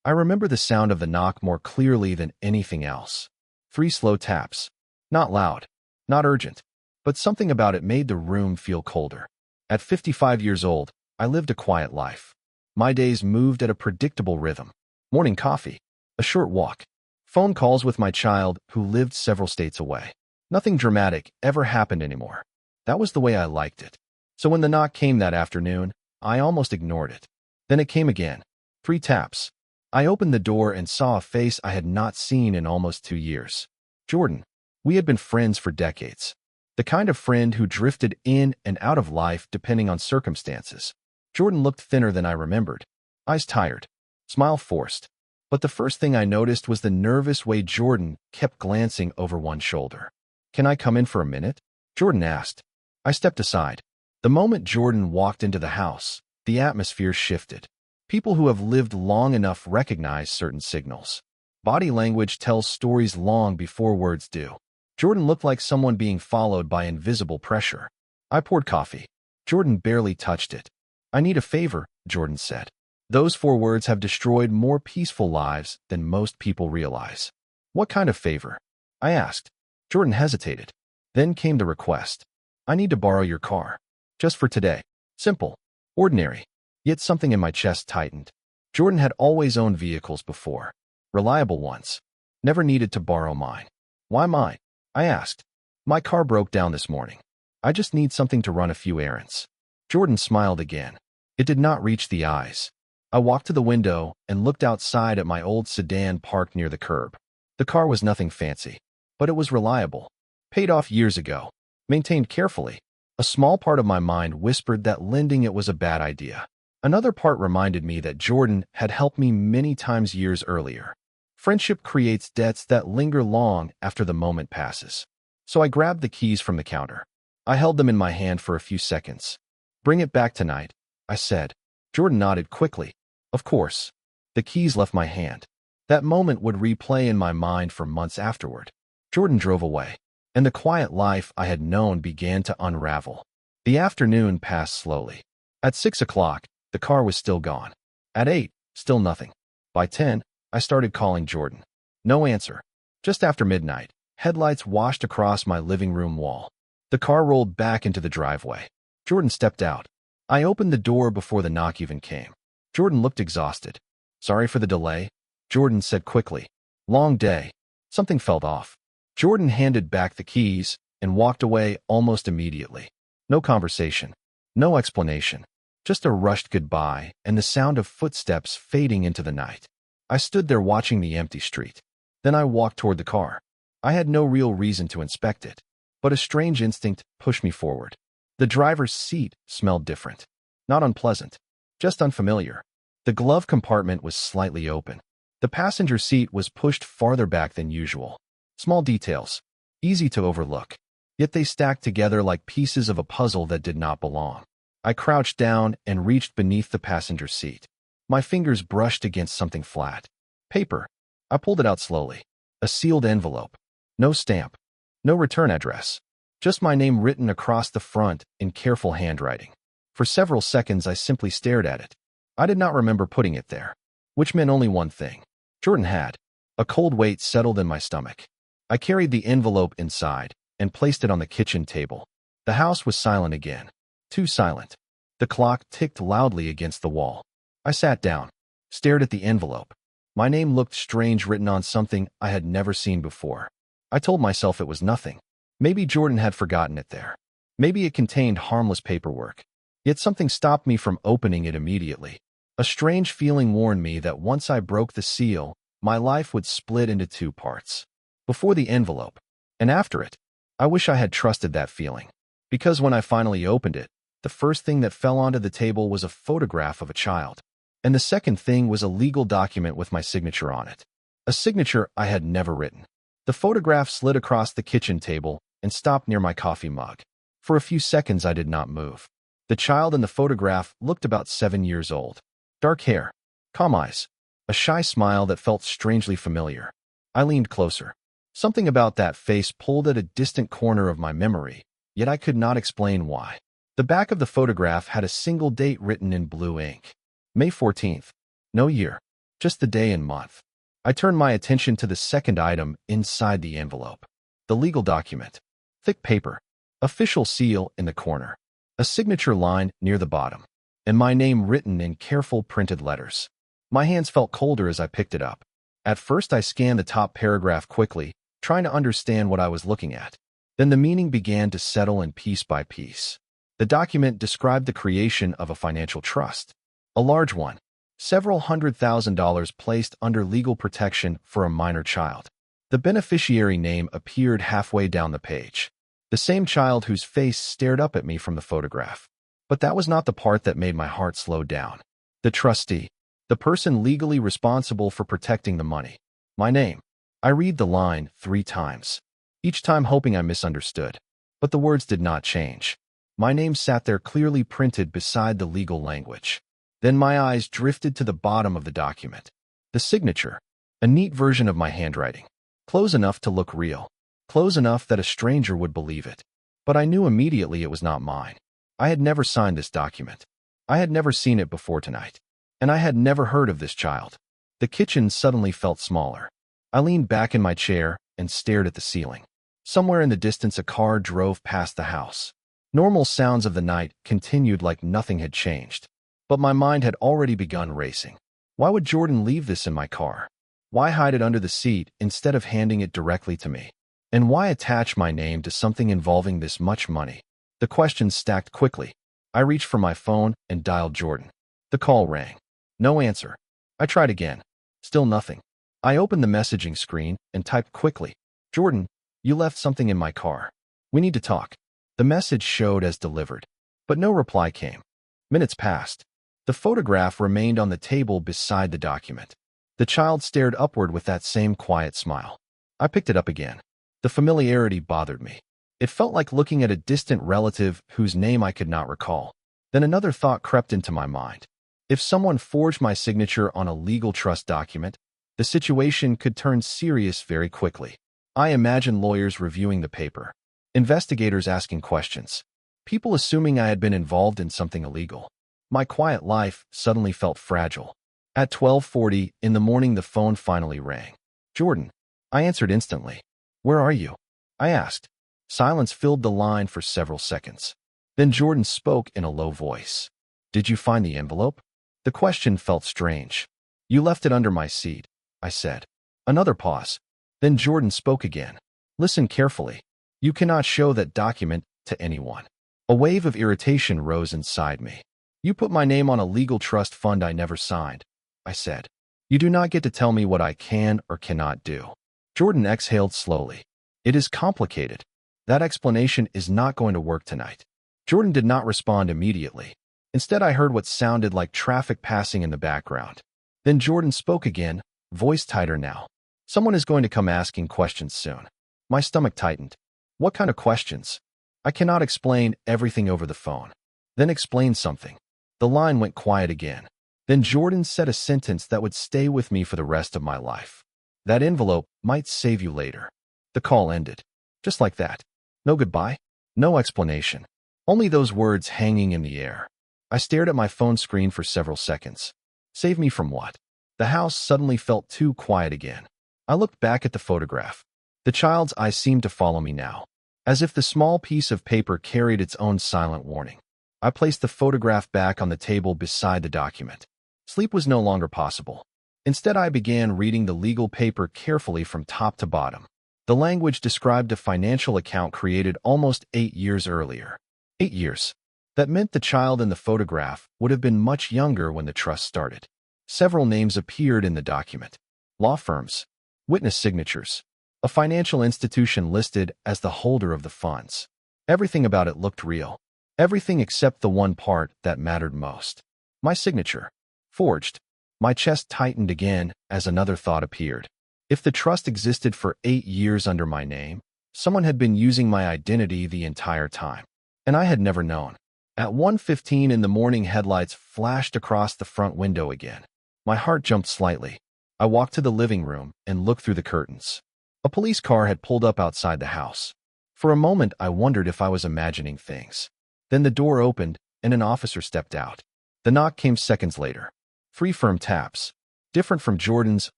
I remember the sound of the knock more clearly than anything else. 3 slow taps. Not loud, not urgent, but something about it made the room feel colder. At 55 years old, I lived a quiet life. My days moved at a predictable rhythm. Morning coffee, a short walk, phone calls with my child who lived several states away. Nothing dramatic ever happened anymore. That was the way I liked it. So when the knock came that afternoon, I almost ignored it. Then it came again. 3 taps. I opened the door and saw a face I had not seen in almost 2 years. Jordan. We had been friends for decades. The kind of friend who drifted in and out of life depending on circumstances. Jordan looked thinner than I remembered. Eyes tired. Smile forced. But the first thing I noticed was the nervous way Jordan kept glancing over one shoulder. "Can I come in for a minute?" Jordan asked. I stepped aside. The moment Jordan walked into the house, the atmosphere shifted. People who have lived long enough recognize certain signals. Body language tells stories long before words do. Jordan looked like someone being followed by invisible pressure. I poured coffee. Jordan barely touched it. "I need a favor," Jordan said. Those 4 words have destroyed more peaceful lives than most people realize. "What kind of favor?" I asked. Jordan hesitated. Then came the request. "I need to borrow your car. Just for today." Simple. Ordinary. Yet something in my chest tightened. Jordan had always owned vehicles before. Reliable ones. Never needed to borrow mine. "Why mine?" I asked. "My car broke down this morning. I just need something to run a few errands." Jordan smiled again. It did not reach the eyes. I walked to the window and looked outside at my old sedan parked near the curb. The car was nothing fancy, but it was reliable. Paid off years ago. Maintained carefully. A small part of my mind whispered that lending it was a bad idea. Another part reminded me that Jordan had helped me many times years earlier. Friendship creates debts that linger long after the moment passes. So I grabbed the keys from the counter. I held them in my hand for a few seconds. "Bring it back tonight," I said. Jordan nodded quickly. Of course. The keys left my hand. That moment would replay in my mind for months afterward. Jordan drove away, and the quiet life I had known began to unravel. The afternoon passed slowly. At 6 o'clock, the car was still gone. At 8, still nothing. By 10, I started calling Jordan. No answer. Just after midnight, headlights washed across my living room wall. The car rolled back into the driveway. Jordan stepped out. I opened the door before the knock even came. Jordan looked exhausted. "Sorry for the delay," Jordan said quickly. "Long day." Something felt off. Jordan handed back the keys and walked away almost immediately. No conversation. No explanation. Just a rushed goodbye and the sound of footsteps fading into the night. I stood there watching the empty street. Then I walked toward the car. I had no real reason to inspect it, but a strange instinct pushed me forward. The driver's seat smelled different. Not unpleasant, just unfamiliar. The glove compartment was slightly open. The passenger seat was pushed farther back than usual. Small details, easy to overlook, yet they stacked together like pieces of a puzzle that did not belong. I crouched down and reached beneath the passenger seat. My fingers brushed against something flat. Paper. I pulled it out slowly. A sealed envelope. No stamp. No return address. Just my name written across the front in careful handwriting. For several seconds, I simply stared at it. I did not remember putting it there, which meant only one thing. Jordan had. A cold weight settled in my stomach. I carried the envelope inside and placed it on the kitchen table. The house was silent again. Too silent. The clock ticked loudly against the wall. I sat down, stared at the envelope. My name looked strange, written on something I had never seen before. I told myself it was nothing. Maybe Jordan had forgotten it there. Maybe it contained harmless paperwork. Yet something stopped me from opening it immediately. A strange feeling warned me that once I broke the seal, my life would split into 2 parts. Before the envelope, and after it. I wish I had trusted that feeling. Because when I finally opened it, the first thing that fell onto the table was a photograph of a child. And the second thing was a legal document with my signature on it. A signature I had never written. The photograph slid across the kitchen table and stopped near my coffee mug. For a few seconds, I did not move. The child in the photograph looked about 7 years old. Dark hair, calm eyes, a shy smile that felt strangely familiar. I leaned closer. Something about that face pulled at a distant corner of my memory, yet I could not explain why. The back of the photograph had a single date written in blue ink. May 14th. No year. just the day and month. I turned my attention to the second item inside the envelope. The legal document. Thick paper. Official seal in the corner. A signature line near the bottom. And my name written in careful printed letters. My hands felt colder as I picked it up. At first I scanned the top paragraph quickly, trying to understand what I was looking at. Then the meaning began to settle in piece by piece. The document described the creation of a financial trust. A large one. Several $100,000 placed under legal protection for a minor child. The beneficiary name appeared halfway down the page. The same child whose face stared up at me from the photograph. But that was not the part that made my heart slow down. The trustee. The person legally responsible for protecting the money. My name. I read the line 3 times, each time hoping I misunderstood. But the words did not change. My name sat there clearly printed beside the legal language. Then my eyes drifted to the bottom of the document. The signature. A neat version of my handwriting. Close enough to look real. Close enough that a stranger would believe it. But I knew immediately it was not mine. I had never signed this document. I had never seen it before tonight. And I had never heard of this child. The kitchen suddenly felt smaller. I leaned back in my chair and stared at the ceiling. Somewhere in the distance a car drove past the house. Normal sounds of the night continued like nothing had changed. But my mind had already begun racing. Why would Jordan leave this in my car? Why hide it under the seat instead of handing it directly to me? And why attach my name to something involving this much money? The questions stacked quickly. I reached for my phone and dialed Jordan. The call rang. No answer. I tried again. Still nothing. I opened the messaging screen and typed quickly. Jordan, you left something in my car. We need to talk. The message showed as delivered. But no reply came. Minutes passed. The photograph remained on the table beside the document. The child stared upward with that same quiet smile. I picked it up again. The familiarity bothered me. It felt like looking at a distant relative whose name I could not recall. Then another thought crept into my mind. If someone forged my signature on a legal trust document, the situation could turn serious very quickly. I imagined lawyers reviewing the paper, investigators asking questions, people assuming I had been involved in something illegal. My quiet life suddenly felt fragile. At 12:40 in the morning, the phone finally rang. Jordan. I answered instantly. Where are you? I asked. Silence filled the line for several seconds. Then Jordan spoke in a low voice. Did you find the envelope? The question felt strange. You left it under my seat, I said. Another pause. Then Jordan spoke again. Listen carefully. You cannot show that document to anyone. A wave of irritation rose inside me. You put my name on a legal trust fund I never signed, I said. You do not get to tell me what I can or cannot do. Jordan exhaled slowly. It is complicated. That explanation is not going to work tonight. Jordan did not respond immediately. Instead, I heard what sounded like traffic passing in the background. Then Jordan spoke again, voice tighter now. Someone is going to come asking questions soon. My stomach tightened. What kind of questions? I cannot explain everything over the phone. Then explain something. The line went quiet again. Then Jordan said a sentence that would stay with me for the rest of my life. That envelope might save you later. The call ended. Just like that. No goodbye. No explanation. Only those words hanging in the air. I stared at my phone screen for several seconds. Save me from what? The house suddenly felt too quiet again. I looked back at the photograph. The child's eyes seemed to follow me now, as if the small piece of paper carried its own silent warning. I placed the photograph back on the table beside the document. Sleep was no longer possible. Instead, I began reading the legal paper carefully from top to bottom. The language described a financial account created almost 8 years earlier. 8 years. That meant the child in the photograph would have been much younger when the trust started. Several names appeared in the document. Law firms, witness signatures, a financial institution listed as the holder of the funds. Everything about it looked real. Everything except the one part that mattered most. My signature. Forged. My chest tightened again as another thought appeared. If the trust existed for 8 years under my name, someone had been using my identity the entire time. And I had never known. At 1:15 in the morning, headlights flashed across the front window again. My heart jumped slightly. I walked to the living room and looked through the curtains. A police car had pulled up outside the house. For a moment, I wondered if I was imagining things. Then the door opened and an officer stepped out. The knock came seconds later. 3 firm taps. different from Jordan's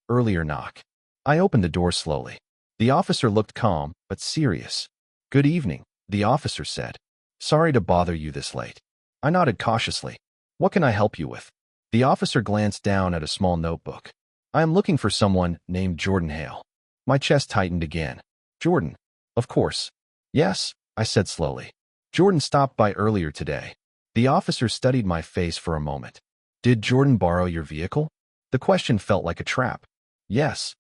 earlier knock. I opened the door slowly. The officer looked calm, but serious. "Good evening," the officer said. "Sorry to bother you this late." I nodded cautiously. "What can I help you with?" The officer glanced down at a small notebook. "I am looking for someone named Jordan Hale." My chest tightened again. "Jordan? Of course." "Yes," I said slowly. "Jordan stopped by earlier today." The officer studied my face for a moment. "Did Jordan borrow your vehicle?" The question felt like a trap. "Yes."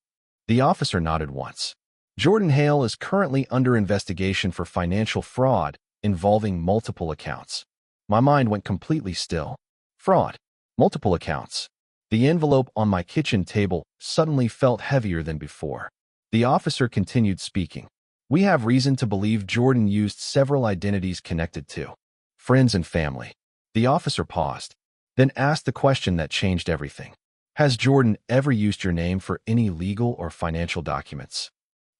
The officer nodded once. "Jordan Hale is currently under investigation for financial fraud involving multiple accounts." My mind went completely still. Fraud. Multiple accounts. The envelope on my kitchen table suddenly felt heavier than before. The officer continued speaking. "We have reason to believe Jordan used several identities connected to friends and family." The officer paused, then asked the question that changed everything. "Has Jordan ever used your name for any legal or financial documents?"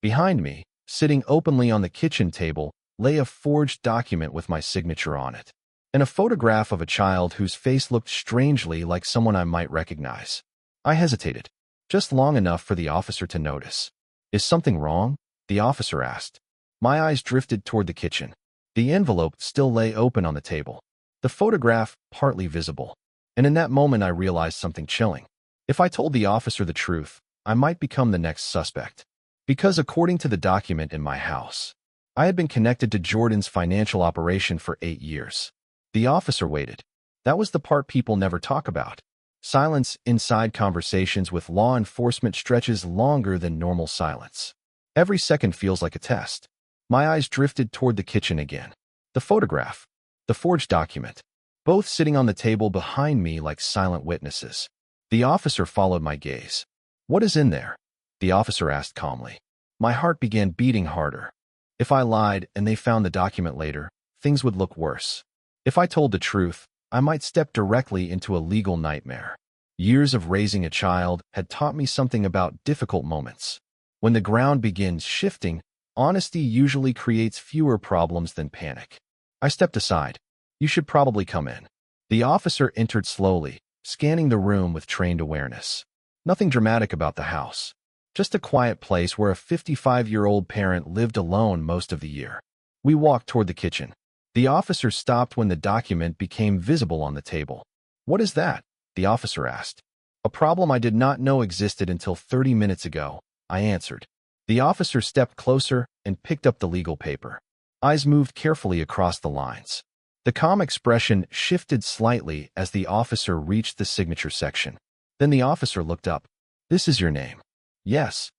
Behind me, sitting openly on the kitchen table, lay a forged document with my signature on it, and a photograph of a child whose face looked strangely like someone I might recognize. I hesitated, just long enough for the officer to notice. "Is something wrong?" the officer asked. My eyes drifted toward the kitchen. The envelope still lay open on the table, the photograph partly visible, and in that moment I realized something chilling. If I told the officer the truth, I might become the next suspect. Because according to the document in my house, I had been connected to Jordan's financial operation for 8 years. The officer waited. That was the part people never talk about. Silence inside conversations with law enforcement stretches longer than normal silence. Every second feels like a test. My eyes drifted toward the kitchen again. The photograph, the forged document, both sitting on the table behind me like silent witnesses. The officer followed my gaze. "What is in there?" the officer asked calmly. My heart began beating harder. If I lied and they found the document later, things would look worse. If I told the truth, I might step directly into a legal nightmare. Years of raising a child had taught me something about difficult moments. When the ground begins shifting, honesty usually creates fewer problems than panic. I stepped aside. "You should probably come in." The officer entered slowly, scanning the room with trained awareness. Nothing dramatic about the house. Just a quiet place where a 55-year-old parent lived alone most of the year. We walked toward the kitchen. The officer stopped when the document became visible on the table. "What is that?" the officer asked. "A problem I did not know existed until 30 minutes ago," I answered. The officer stepped closer and picked up the legal paper. Eyes moved carefully across the lines. The calm expression shifted slightly as the officer reached the signature section. Then the officer looked up. "This is your name?" "Yes."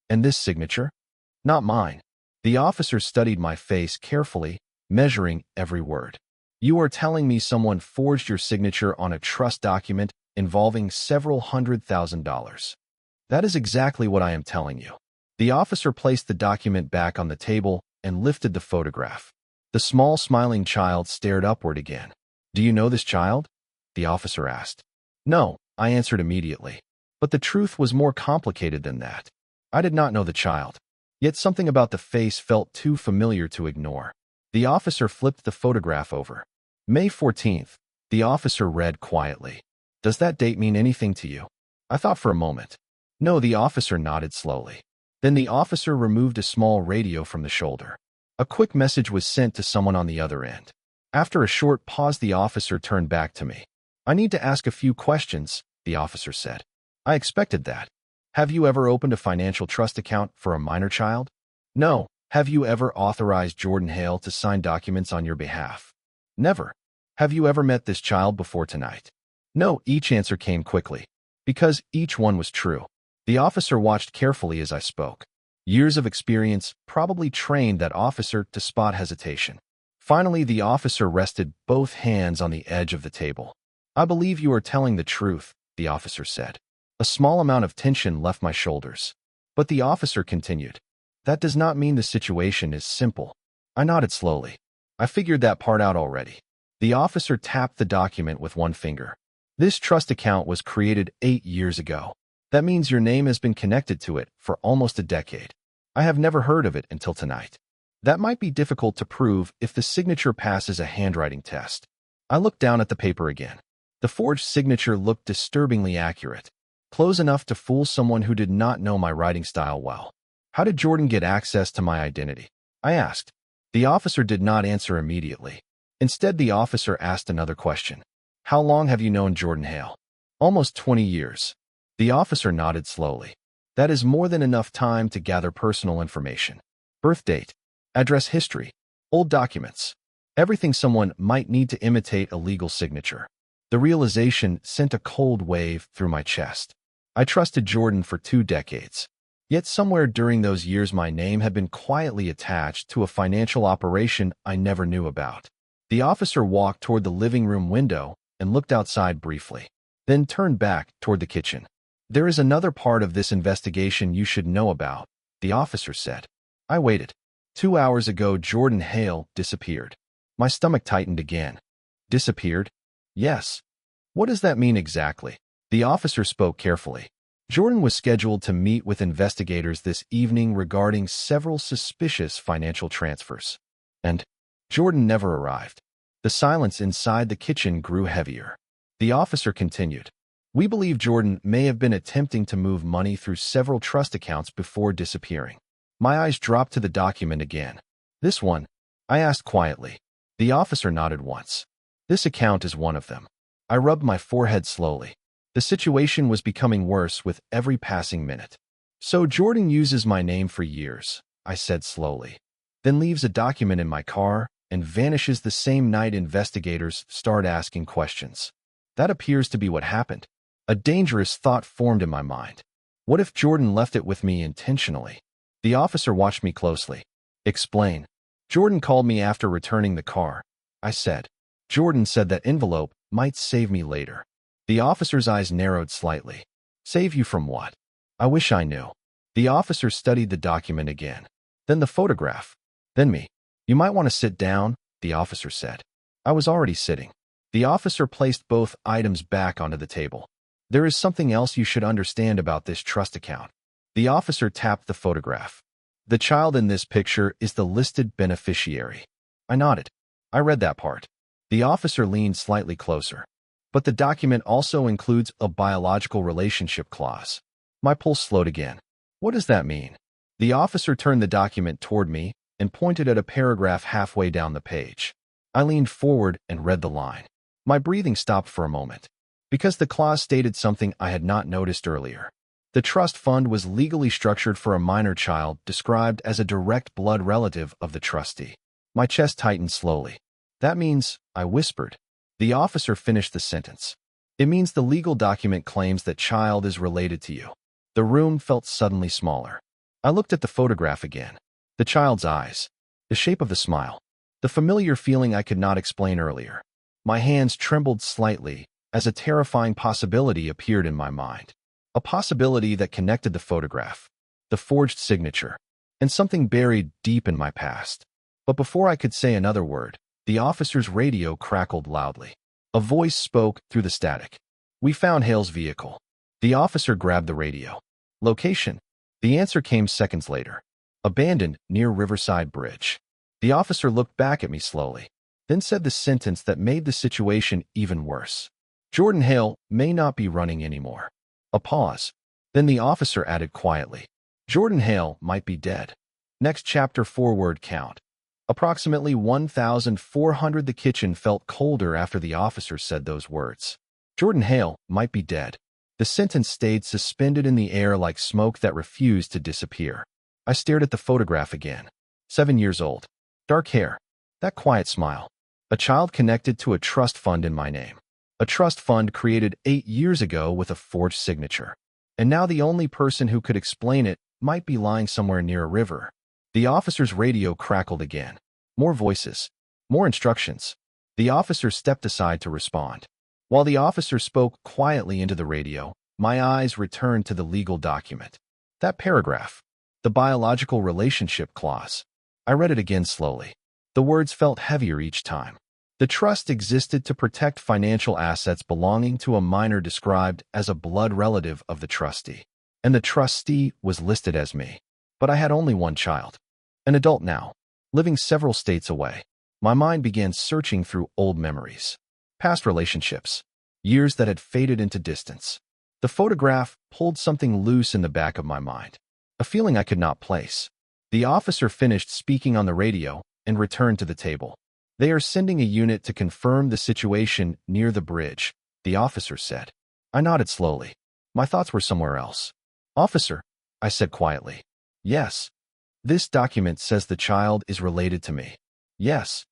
"And this signature?" "Not mine." The officer studied my face carefully, measuring every word. "You are telling me someone forged your signature on a trust document involving several $100,000. "That is exactly what I am telling you." The officer placed the document back on the table and lifted the photograph. The small, smiling child stared upward again. "Do you know this child?" the officer asked. "No," I answered immediately. But the truth was more complicated than that. I did not know the child. Yet something about the face felt too familiar to ignore. The officer flipped the photograph over. "May 14th, the officer read quietly. "Does that date mean anything to you?" I thought for a moment. "No," the officer nodded slowly. Then the officer removed a small radio from the shoulder. A quick message was sent to someone on the other end. After a short pause, the officer turned back to me. "I need to ask a few questions," the officer said. I expected that. "Have you ever opened a financial trust account for a minor child?" "No." "Have you ever authorized Jordan Hale to sign documents on your behalf?" "Never." "Have you ever met this child before tonight?" "No." Each answer came quickly, because each one was true. The officer watched carefully as I spoke. Years of experience probably trained that officer to spot hesitation. Finally, the officer rested both hands on the edge of the table. "I believe you are telling the truth," the officer said. A small amount of tension left my shoulders. But the officer continued. "That does not mean the situation is simple." I nodded slowly. "I figured that part out already." The officer tapped the document with one finger. "This trust account was created 8 years ago. That means your name has been connected to it for almost a decade. I have never heard of it until tonight. That might be difficult to prove if the signature passes a handwriting test." I looked down at the paper again. The forged signature looked disturbingly accurate. Close enough to fool someone who did not know my writing style well. How did Jordan get access to my identity? I asked. The officer did not answer immediately. Instead, the officer asked another question. How long have you known Jordan Hale? Almost 20 years. The officer nodded slowly. That is more than enough time to gather personal information. Birth date, address history, old documents, everything someone might need to imitate a legal signature. The realization sent a cold wave through my chest. I trusted Jordan for 2 decades. Yet somewhere during those years my name had been quietly attached to a financial operation I never knew about. The officer walked toward the living room window and looked outside briefly, then turned back toward the kitchen. There is another part of this investigation you should know about, the officer said. I waited. 2 hours ago, Jordan Hale disappeared. My stomach tightened again. Disappeared? Yes. What does that mean exactly? The officer spoke carefully. Jordan was scheduled to meet with investigators this evening regarding several suspicious financial transfers. And Jordan never arrived. The silence inside the kitchen grew heavier. The officer continued. We believe Jordan may have been attempting to move money through several trust accounts before disappearing. My eyes dropped to the document again. This one? I asked quietly. The officer nodded once. This account is one of them. I rubbed my forehead slowly. The situation was becoming worse with every passing minute. So Jordan uses my name for years, I said slowly, then leaves a document in my car and vanishes the same night investigators start asking questions. That appears to be what happened. A dangerous thought formed in my mind. What if Jordan left it with me intentionally? The officer watched me closely. Explain. Jordan called me after returning the car. I said. Jordan said that envelope might save me later. The officer's eyes narrowed slightly. Save you from what? I wish I knew. The officer studied the document again. Then the photograph. Then me. You might want to sit down, the officer said. I was already sitting. The officer placed both items back onto the table. There is something else you should understand about this trust account. The officer tapped the photograph. The child in this picture is the listed beneficiary. I nodded. I read that part. The officer leaned slightly closer. But the document also includes a biological relationship clause. My pulse slowed again. What does that mean? The officer turned the document toward me and pointed at a paragraph halfway down the page. I leaned forward and read the line. My breathing stopped for a moment, because the clause stated something I had not noticed earlier. The trust fund was legally structured for a minor child described as a direct blood relative of the trustee. My chest tightened slowly. That means, I whispered. The officer finished the sentence. It means the legal document claims that child is related to you. The room felt suddenly smaller. I looked at the photograph again. The child's eyes. The shape of the smile. The familiar feeling I could not explain earlier. My hands trembled slightly as a terrifying possibility appeared in my mind. A possibility that connected the photograph, the forged signature, and something buried deep in my past. But before I could say another word, the officer's radio crackled loudly. A voice spoke through the static. We found Hale's vehicle. The officer grabbed the radio. Location. The answer came seconds later. Abandoned near Riverside Bridge. The officer looked back at me slowly, then said the sentence that made the situation even worse. Jordan Hale may not be running anymore. A pause. Then the officer added quietly. Jordan Hale might be dead. Next chapter forward count. Approximately 1,400. The kitchen felt colder after the officer said those words. Jordan Hale might be dead. The sentence stayed suspended in the air like smoke that refused to disappear. I stared at the photograph again. 7 years old. Dark hair. That quiet smile. A child connected to a trust fund in my name. A trust fund created 8 years ago with a forged signature. And now the only person who could explain it might be lying somewhere near a river. The officer's radio crackled again. More voices. More instructions. The officer stepped aside to respond. While the officer spoke quietly into the radio, my eyes returned to the legal document. That paragraph. The biological relationship clause. I read it again slowly. The words felt heavier each time. The trust existed to protect financial assets belonging to a minor described as a blood relative of the trustee. And the trustee was listed as me. But I had only one child. An adult now, living several states away. My mind began searching through old memories. Past relationships. Years that had faded into distance. The photograph pulled something loose in the back of my mind, a feeling I could not place. The officer finished speaking on the radio and returned to the table. "They are sending a unit to confirm the situation near the bridge," the officer said. I nodded slowly. My thoughts were somewhere else. "Officer," I said quietly. "Yes. This document says the child is related to me." "Yes.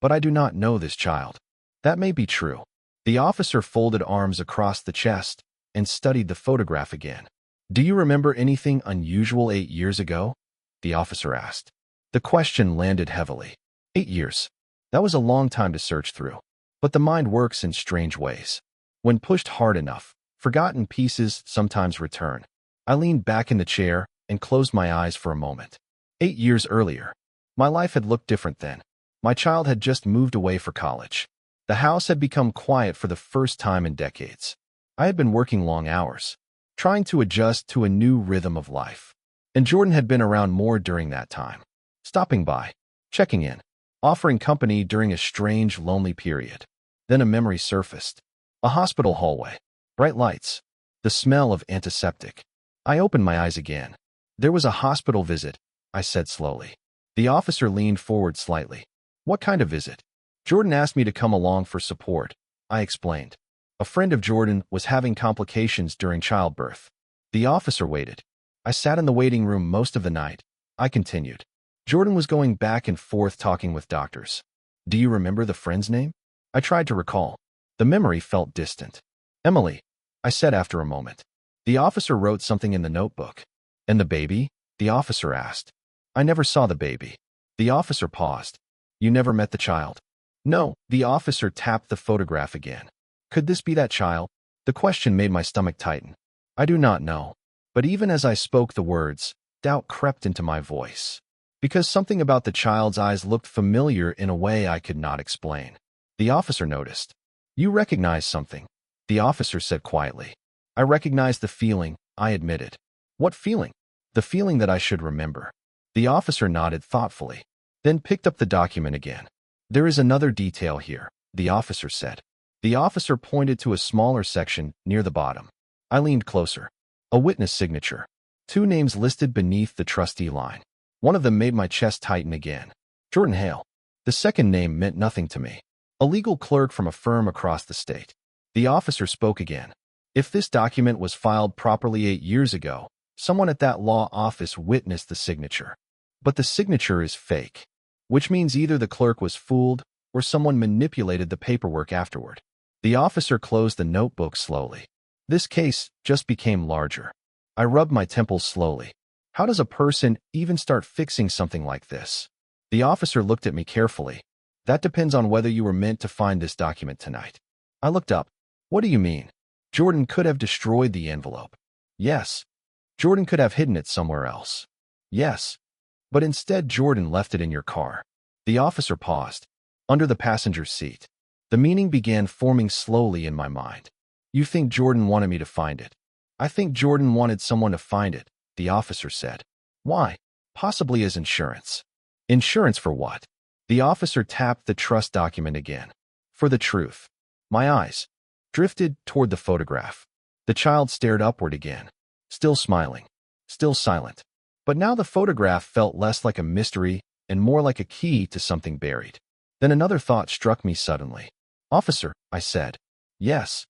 But I do not know this child." "That may be true." The officer folded arms across the chest and studied the photograph again. "Do you remember anything unusual 8 years ago?" the officer asked. The question landed heavily. 8 years. That was a long time to search through. But the mind works in strange ways. When pushed hard enough, forgotten pieces sometimes return. I leaned back in the chair and closed my eyes for a moment. 8 years earlier, my life had looked different then. My child had just moved away for college. The house had become quiet for the first time in decades. I had been working long hours, trying to adjust to a new rhythm of life. And Jordan had been around more during that time, stopping by, checking in, offering company during a strange, lonely period. Then a memory surfaced. A hospital hallway, bright lights, the smell of antiseptic. I opened my eyes again. "There was a hospital visit," I said slowly. The officer leaned forward slightly. "What kind of visit?" "Jordan asked me to come along for support," I explained. "A friend of Jordan was having complications during childbirth." The officer waited. "I sat in the waiting room most of the night," I continued. "Jordan was going back and forth talking with doctors." "Do you remember the friend's name?" I tried to recall. The memory felt distant. "Emily," I said after a moment. The officer wrote something in the notebook. "And the baby?" the officer asked. "I never saw the baby." The officer paused. "You never met the child?" "No." The officer tapped the photograph again. "Could this be that child?" The question made my stomach tighten. "I do not know." But even as I spoke the words, doubt crept into my voice. Because something about the child's eyes looked familiar in a way I could not explain. The officer noticed. "You recognize something," the officer said quietly. "I recognize the feeling," I admitted. "What feeling?" "The feeling that I should remember." The officer nodded thoughtfully, then picked up the document again. "There is another detail here," the officer said. The officer pointed to a smaller section near the bottom. I leaned closer. A witness signature. 2 names listed beneath the trustee line. One of them made my chest tighten again. Jordan Hale. The second name meant nothing to me. A legal clerk from a firm across the state. The officer spoke again. "If this document was filed properly 8 years ago, someone at that law office witnessed the signature. But the signature is fake, which means either the clerk was fooled or someone manipulated the paperwork afterward." The officer closed the notebook slowly. This case just became larger. I rubbed my temples slowly. How does a person even start fixing something like this? The officer looked at me carefully. "That depends on whether you were meant to find this document tonight." I looked up. "What do you mean?" "Jordan could have destroyed the envelope." "Yes." "Jordan could have hidden it somewhere else." "Yes." "But instead Jordan left it in your car." The officer paused. "Under the passenger seat." The meaning began forming slowly in my mind. "You think Jordan wanted me to find it?" "I think Jordan wanted someone to find it," the officer said. "Why?" "Possibly as insurance." "Insurance for what?" The officer tapped the trust document again. "For the truth." My eyes drifted toward the photograph. The child stared upward again, still smiling, still silent. But now the photograph felt less like a mystery and more like a key to something buried. Then another thought struck me suddenly. "Officer," I said. "Yes.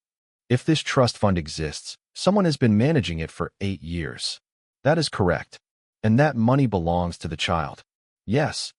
If this trust fund exists, someone has been managing it for 8 years. "That is correct." "And that money belongs to the child." "Yes."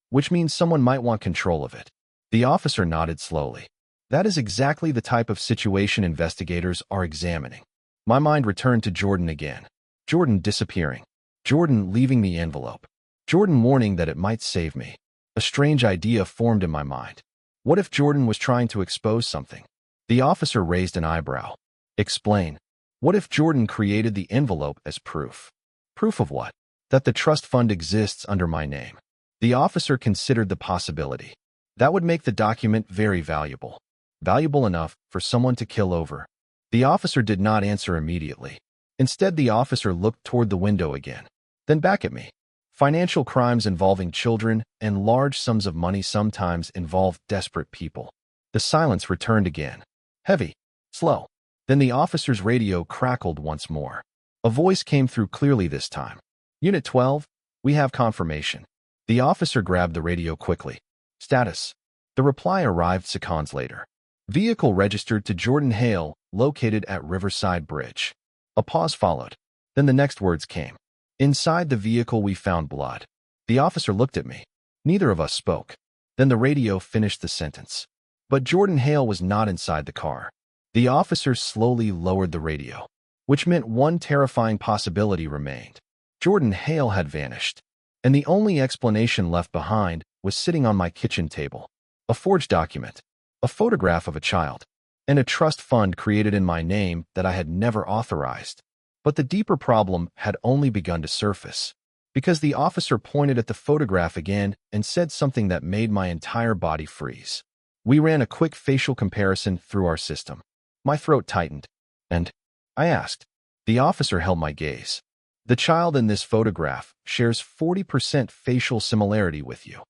"Which means someone might want control of it." The officer nodded slowly. "That is exactly the type of situation investigators are examining." My mind returned to Jordan again. Jordan disappearing. Jordan leaving the envelope. Jordan warning that it might save me. A strange idea formed in my mind. What if Jordan was trying to expose something? The officer raised an eyebrow. "Explain." "What if Jordan created the envelope as proof?" "Proof of what?" "That the trust fund exists under my name." The officer considered the possibility. "That would make the document very valuable. Valuable enough for someone to kill over." The officer did not answer immediately. Instead, the officer looked toward the window again, then back at me. Financial crimes involving children and large sums of money sometimes involve desperate people. The silence returned again. Heavy, slow. Then the officer's radio crackled once more. A voice came through clearly this time. Unit 12, we have confirmation. The officer grabbed the radio quickly. Status. The reply arrived seconds later. Vehicle registered to Jordan Hale, located at Riverside Bridge. A pause followed. Then the next words came. Inside the vehicle we found blood. The officer looked at me. Neither of us spoke. Then the radio finished the sentence. But Jordan Hale was not inside the car. The officer slowly lowered the radio, which meant one terrifying possibility remained. Jordan Hale had vanished, and the only explanation left behind was sitting on my kitchen table. A forged document, a photograph of a child, and a trust fund created in my name that I had never authorized. But the deeper problem had only begun to surface, because the officer pointed at the photograph again and said something that made my entire body freeze. We ran a quick facial comparison through our system. My throat tightened, and I asked. The officer held my gaze. The child in this photograph shares 40% facial similarity with you.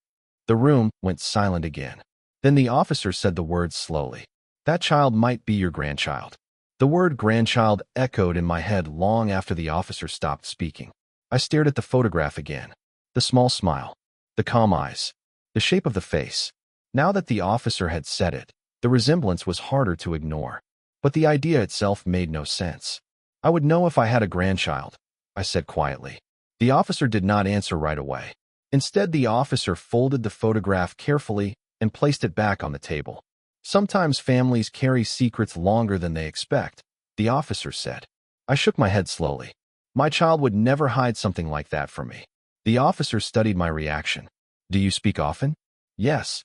The room went silent again. Then the officer said the words slowly. That child might be your grandchild. The word grandchild echoed in my head long after the officer stopped speaking. I stared at the photograph again. The small smile, the calm eyes, the shape of the face. Now that the officer had said it, the resemblance was harder to ignore. But the idea itself made no sense. I would know if I had a grandchild, I said quietly. The officer did not answer right away. Instead, the officer folded the photograph carefully and placed it back on the table. Sometimes families carry secrets longer than they expect, the officer said. I shook my head slowly. My child would never hide something like that from me. The officer studied my reaction. Do you speak often? Yes.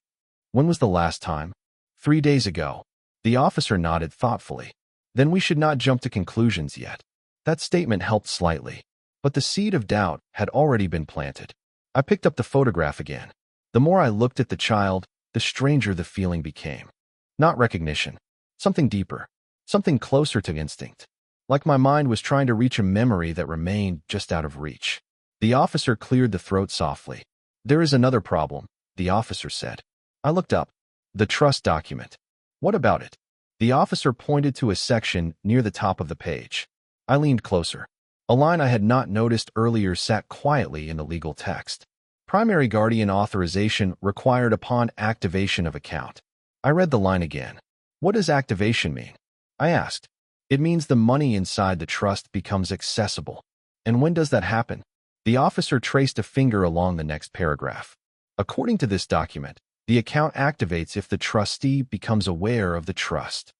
When was the last time? 3 days ago. The officer nodded thoughtfully. Then we should not jump to conclusions yet. That statement helped slightly, but the seed of doubt had already been planted. I picked up the photograph again. The more I looked at the child, the stranger the feeling became. Not recognition. Something deeper. Something closer to instinct. Like my mind was trying to reach a memory that remained just out of reach. The officer cleared the throat softly. There is another problem, the officer said. I looked up. The trust document. What about it? The officer pointed to a section near the top of the page. I leaned closer. A line I had not noticed earlier sat quietly in the legal text. Primary guardian authorization required upon activation of account. I read the line again. What does activation mean? I asked. It means the money inside the trust becomes accessible. And when does that happen? The officer traced a finger along the next paragraph. According to this document, the account activates if the trustee becomes aware of the trust.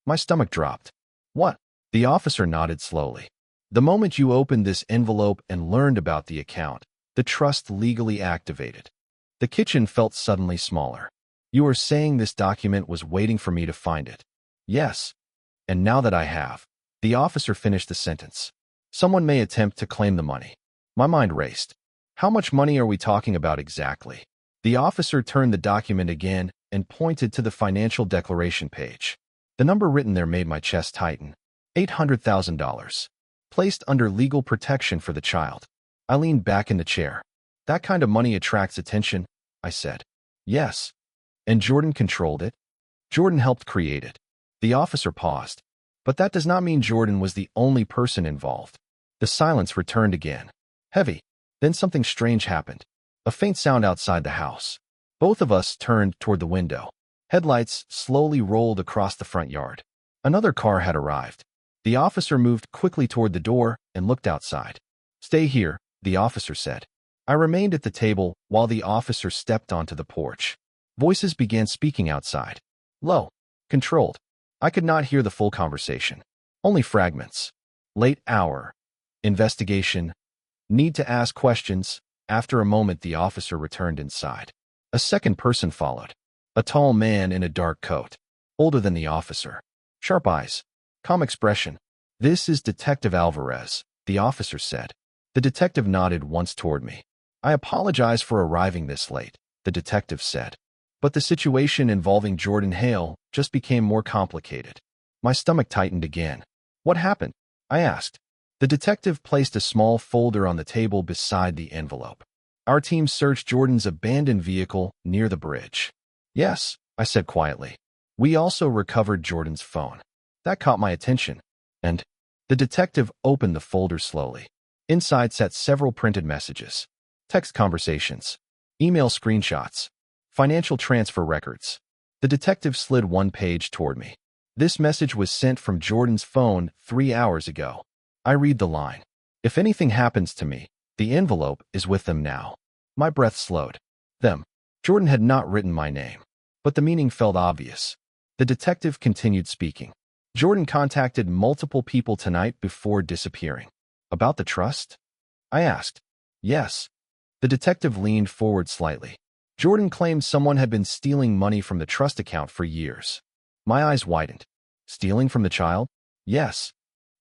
My stomach dropped. What? The officer nodded slowly. The moment you opened this envelope and learned about the account, the trust legally activated. The kitchen felt suddenly smaller. You are saying this document was waiting for me to find it? Yes. And now that I have. The officer finished the sentence. Someone may attempt to claim the money. My mind raced. How much money are we talking about exactly? The officer turned the document again and pointed to the financial declaration page. The number written there made my chest tighten. $800,000. Placed under legal protection for the child. I leaned back in the chair. That kind of money attracts attention, I said. Yes. And Jordan controlled it? Jordan helped create it. The officer paused. But that does not mean Jordan was the only person involved. The silence returned again. Heavy. Then something strange happened. A faint sound outside the house. Both of us turned toward the window. Headlights slowly rolled across the front yard. Another car had arrived. The officer moved quickly toward the door and looked outside. Stay here, the officer said. I remained at the table while the officer stepped onto the porch. Voices began speaking outside. Low. Controlled. I could not hear the full conversation. Only fragments. Late hour. Investigation. Need to ask questions. After a moment, the officer returned inside. A second person followed. A tall man in a dark coat. Older than the officer. Sharp eyes. Calm expression. This is Detective Alvarez, the officer said. The detective nodded once toward me. I apologize for arriving this late, the detective said. But the situation involving Jordan Hale just became more complicated. My stomach tightened again. What happened? I asked. The detective placed a small folder on the table beside the envelope. Our team searched Jordan's abandoned vehicle near the bridge. Yes, I said quietly. We also recovered Jordan's phone. That caught my attention, and the detective opened the folder slowly. Inside sat several printed messages, text conversations, email screenshots, financial transfer records. The detective slid one page toward me. This message was sent from Jordan's phone 3 hours ago. I read the line. If anything happens to me, the envelope is with them now. My breath slowed. Them. Jordan had not written my name, but the meaning felt obvious. The detective continued speaking. Jordan contacted multiple people tonight before disappearing. About the trust? I asked. Yes. The detective leaned forward slightly. Jordan claimed someone had been stealing money from the trust account for years. My eyes widened. Stealing from the child? Yes.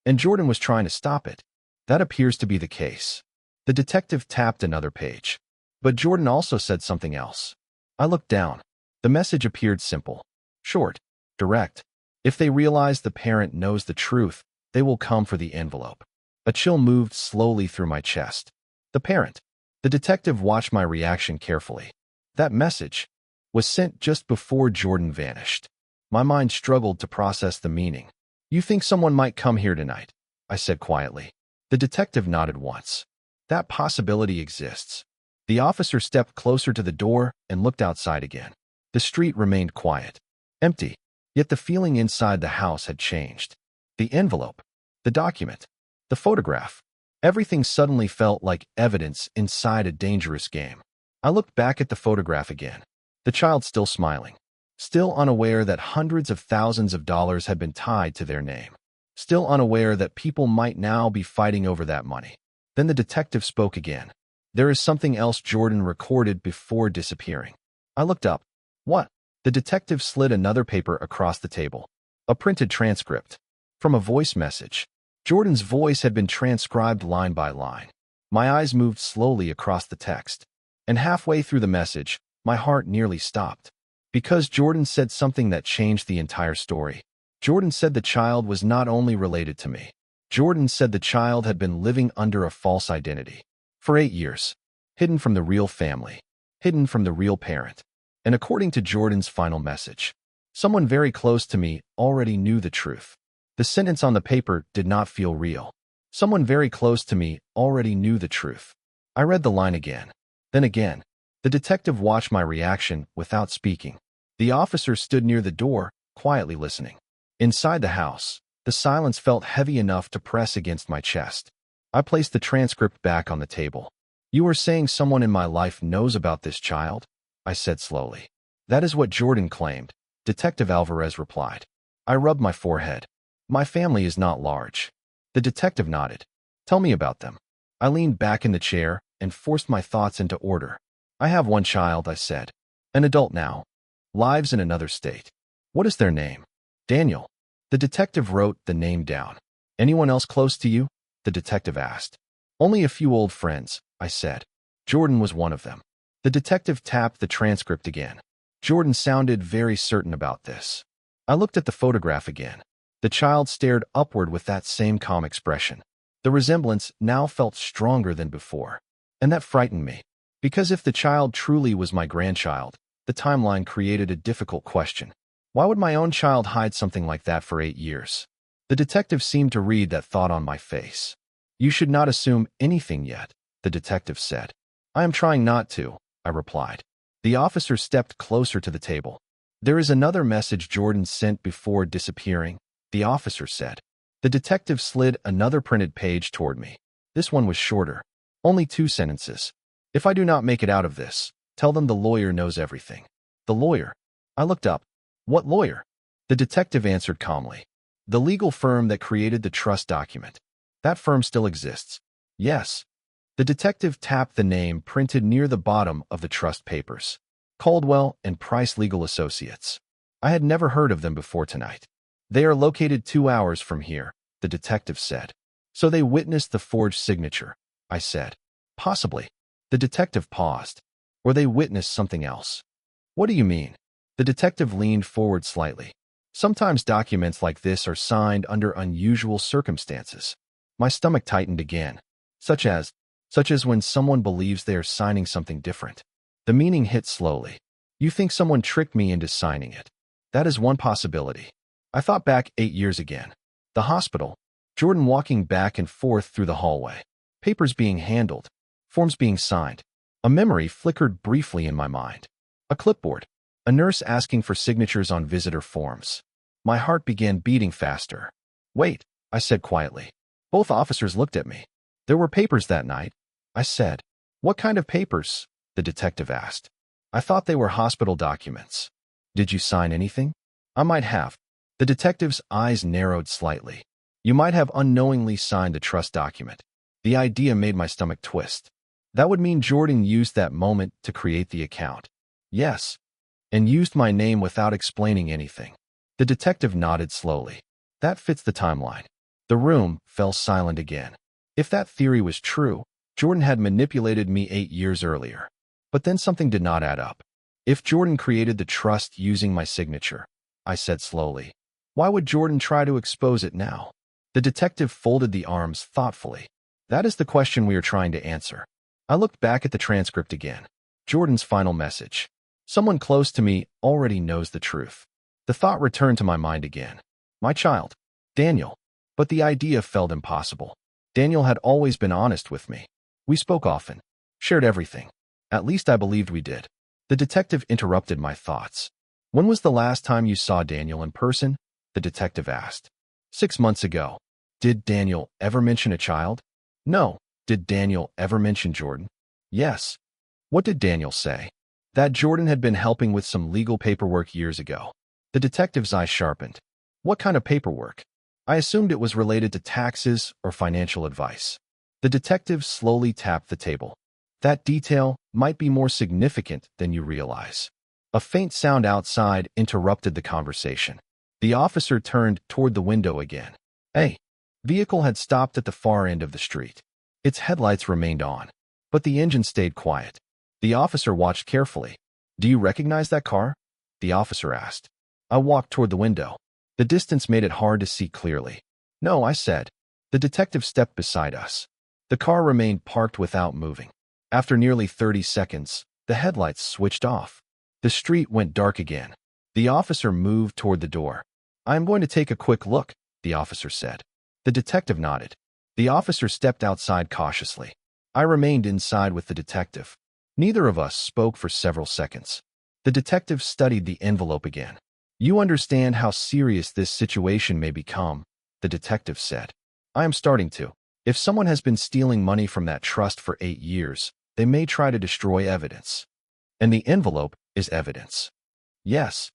And Jordan was trying to stop it. That appears to be the case. The detective tapped another page. But Jordan also said something else. I looked down. The message appeared simple, short, direct. If they realize the parent knows the truth, they will come for the envelope. A chill moved slowly through my chest. The parent. The detective watched my reaction carefully. That message was sent just before Jordan vanished. My mind struggled to process the meaning. You think someone might come here tonight? I said quietly. The detective nodded once. That possibility exists. The officer stepped closer to the door and looked outside again. The street remained quiet, empty, yet the feeling inside the house had changed. The envelope, the document, the photograph, everything suddenly felt like evidence inside a dangerous game. I looked back at the photograph again, the child still smiling, still unaware that hundreds of thousands of dollars had been tied to their name, still unaware that people might now be fighting over that money. Then the detective spoke again. There is something else Jordan recorded before disappearing. I looked up. What? The detective slid another paper across the table. A printed transcript. From a voice message. Jordan's voice had been transcribed line by line. My eyes moved slowly across the text. And halfway through the message, my heart nearly stopped. Because Jordan said something that changed the entire story. Jordan said the child was not only related to me. Jordan said the child had been living under a false identity. For 8 years. Hidden from the real family. Hidden from the real parent. And according to Jordan's final message, someone very close to me already knew the truth. The sentence on the paper did not feel real. Someone very close to me already knew the truth. I read the line again. Then again. The detective watched my reaction without speaking. The officer stood near the door, quietly listening. Inside the house, the silence felt heavy enough to press against my chest. I placed the transcript back on the table. You are saying someone in my life knows about this child? I said slowly. That is what Jordan claimed, Detective Alvarez replied. I rubbed my forehead. My family is not large. The detective nodded. Tell me about them. I leaned back in the chair and forced my thoughts into order. I have one child, I said. An adult now. Lives in another state. What is their name? Daniel. The detective wrote the name down. Anyone else close to you? The detective asked. Only a few old friends, I said. Jordan was one of them. The detective tapped the transcript again. Jordan sounded very certain about this. I looked at the photograph again. The child stared upward with that same calm expression. The resemblance now felt stronger than before. And that frightened me. Because if the child truly was my grandchild, the timeline created a difficult question. Why would my own child hide something like that for 8 years? The detective seemed to read that thought on my face. You should not assume anything yet, the detective said. I am trying not to, I replied. The officer stepped closer to the table. There is another message Jordan sent before disappearing, the officer said. The detective slid another printed page toward me. This one was shorter. Only 2 sentences. If I do not make it out of this, tell them the lawyer knows everything. The lawyer. I looked up. What lawyer? The detective answered calmly. The legal firm that created the trust document. That firm still exists. Yes. The detective tapped the name printed near the bottom of the trust papers. Caldwell and Price Legal Associates. I had never heard of them before tonight. They are located 2 hours from here, the detective said. So they witnessed the forged signature, I said. Possibly. The detective paused. Or they witnessed something else. What do you mean? The detective leaned forward slightly. Sometimes documents like this are signed under unusual circumstances. My stomach tightened again. Such as when someone believes they are signing something different. The meaning hit slowly. You think someone tricked me into signing it. That is one possibility. I thought back 8 years again. The hospital, Jordan walking back and forth through the hallway, papers being handled, forms being signed. A memory flickered briefly in my mind. A clipboard, a nurse asking for signatures on visitor forms. My heart began beating faster. Wait, I said quietly. Both officers looked at me. There were papers that night, I said. What kind of papers? The detective asked. I thought they were hospital documents. Did you sign anything? I might have. The detective's eyes narrowed slightly. You might have unknowingly signed the trust document. The idea made my stomach twist. That would mean Jordan used that moment to create the account. Yes. And used my name without explaining anything. The detective nodded slowly. That fits the timeline. The room fell silent again. If that theory was true, Jordan had manipulated me 8 years earlier. But then something did not add up. If Jordan created the trust using my signature, I said slowly, why would Jordan try to expose it now? The detective folded the arms thoughtfully. That is the question we are trying to answer. I looked back at the transcript again. Jordan's final message. Someone close to me already knows the truth. The thought returned to my mind again. My child, Daniel. But the idea felt impossible. Daniel had always been honest with me. We spoke often, shared everything. At least I believed we did. The detective interrupted my thoughts. When was the last time you saw Daniel in person? The detective asked. 6 months ago. Did Daniel ever mention a child? No. Did Daniel ever mention Jordan? Yes. What did Daniel say? That Jordan had been helping with some legal paperwork years ago. The detective's eye sharpened. What kind of paperwork? I assumed it was related to taxes or financial advice. The detective slowly tapped the table. That detail might be more significant than you realize. A faint sound outside interrupted the conversation. The officer turned toward the window again. A vehicle had stopped at the far end of the street. Its headlights remained on, but the engine stayed quiet. The officer watched carefully. Do you recognize that car? The officer asked. I walked toward the window. The distance made it hard to see clearly. No, I said. The detective stepped beside us. The car remained parked without moving. After nearly 30 seconds, the headlights switched off. The street went dark again. The officer moved toward the door. I am going to take a quick look, the officer said. The detective nodded. The officer stepped outside cautiously. I remained inside with the detective. Neither of us spoke for several seconds. The detective studied the envelope again. You understand how serious this situation may become, the detective said. I am starting to. If someone has been stealing money from that trust for 8 years, they may try to destroy evidence. And the envelope is evidence. Yes.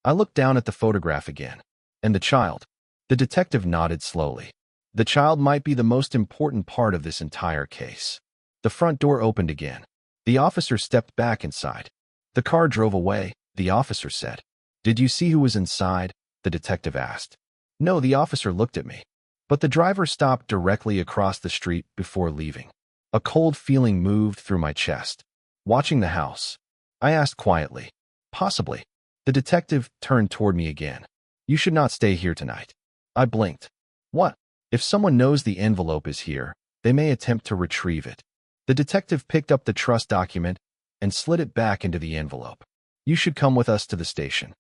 I looked down at the photograph again. And the child? The detective nodded slowly. The child might be the most important part of this entire case. The front door opened again. The officer stepped back inside. The car drove away, the officer said. Did you see who was inside? The detective asked. No, the officer looked at me. But the driver stopped directly across the street before leaving. A cold feeling moved through my chest. Watching the house, I asked quietly. Possibly. The detective turned toward me again. You should not stay here tonight. I blinked. What? If someone knows the envelope is here, they may attempt to retrieve it. The detective picked up the trust document and slid it back into the envelope. You should come with us to the station.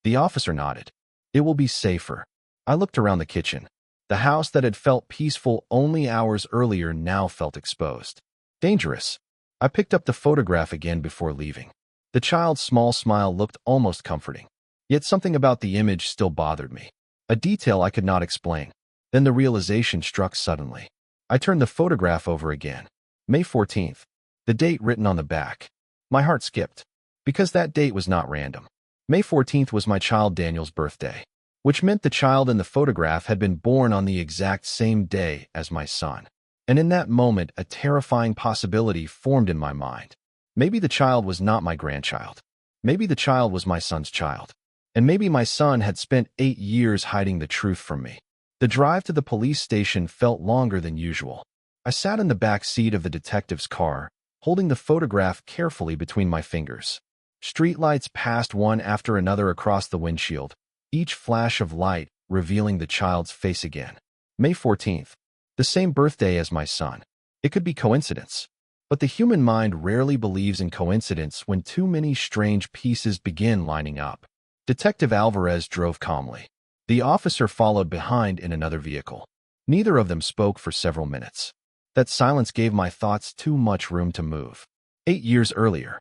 The officer nodded. It will be safer. I looked around the kitchen. The house that had felt peaceful only hours earlier now felt exposed. Dangerous. I picked up the photograph again before leaving. The child's small smile looked almost comforting. Yet something about the image still bothered me. A detail I could not explain. Then the realization struck suddenly. I turned the photograph over again. May 14th. The date written on the back. My heart skipped. Because that date was not random. May 14th was my child Daniel's birthday, which meant the child in the photograph had been born on the exact same day as my son. And in that moment, a terrifying possibility formed in my mind. Maybe the child was not my grandchild. Maybe the child was my son's child. And maybe my son had spent 8 years hiding the truth from me. The drive to the police station felt longer than usual. I sat in the back seat of the detective's car, holding the photograph carefully between my fingers. Streetlights passed one after another across the windshield, each flash of light revealing the child's face again. May 14th. The same birthday as my son. It could be coincidence. But the human mind rarely believes in coincidence when too many strange pieces begin lining up. Detective Alvarez drove calmly. The officer followed behind in another vehicle. Neither of them spoke for several minutes. That silence gave my thoughts too much room to move. 8 years earlier,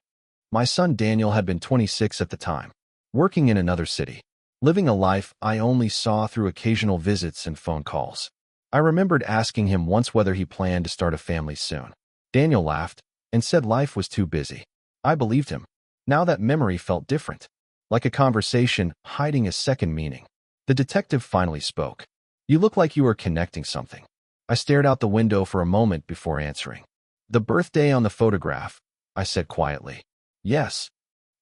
my son Daniel had been 26 at the time, working in another city, living a life I only saw through occasional visits and phone calls. I remembered asking him once whether he planned to start a family soon. Daniel laughed and said life was too busy. I believed him. Now that memory felt different, like a conversation hiding a second meaning. The detective finally spoke. "You look like you were connecting something." I stared out the window for a moment before answering. "The birthday on the photograph," I said quietly. "Yes,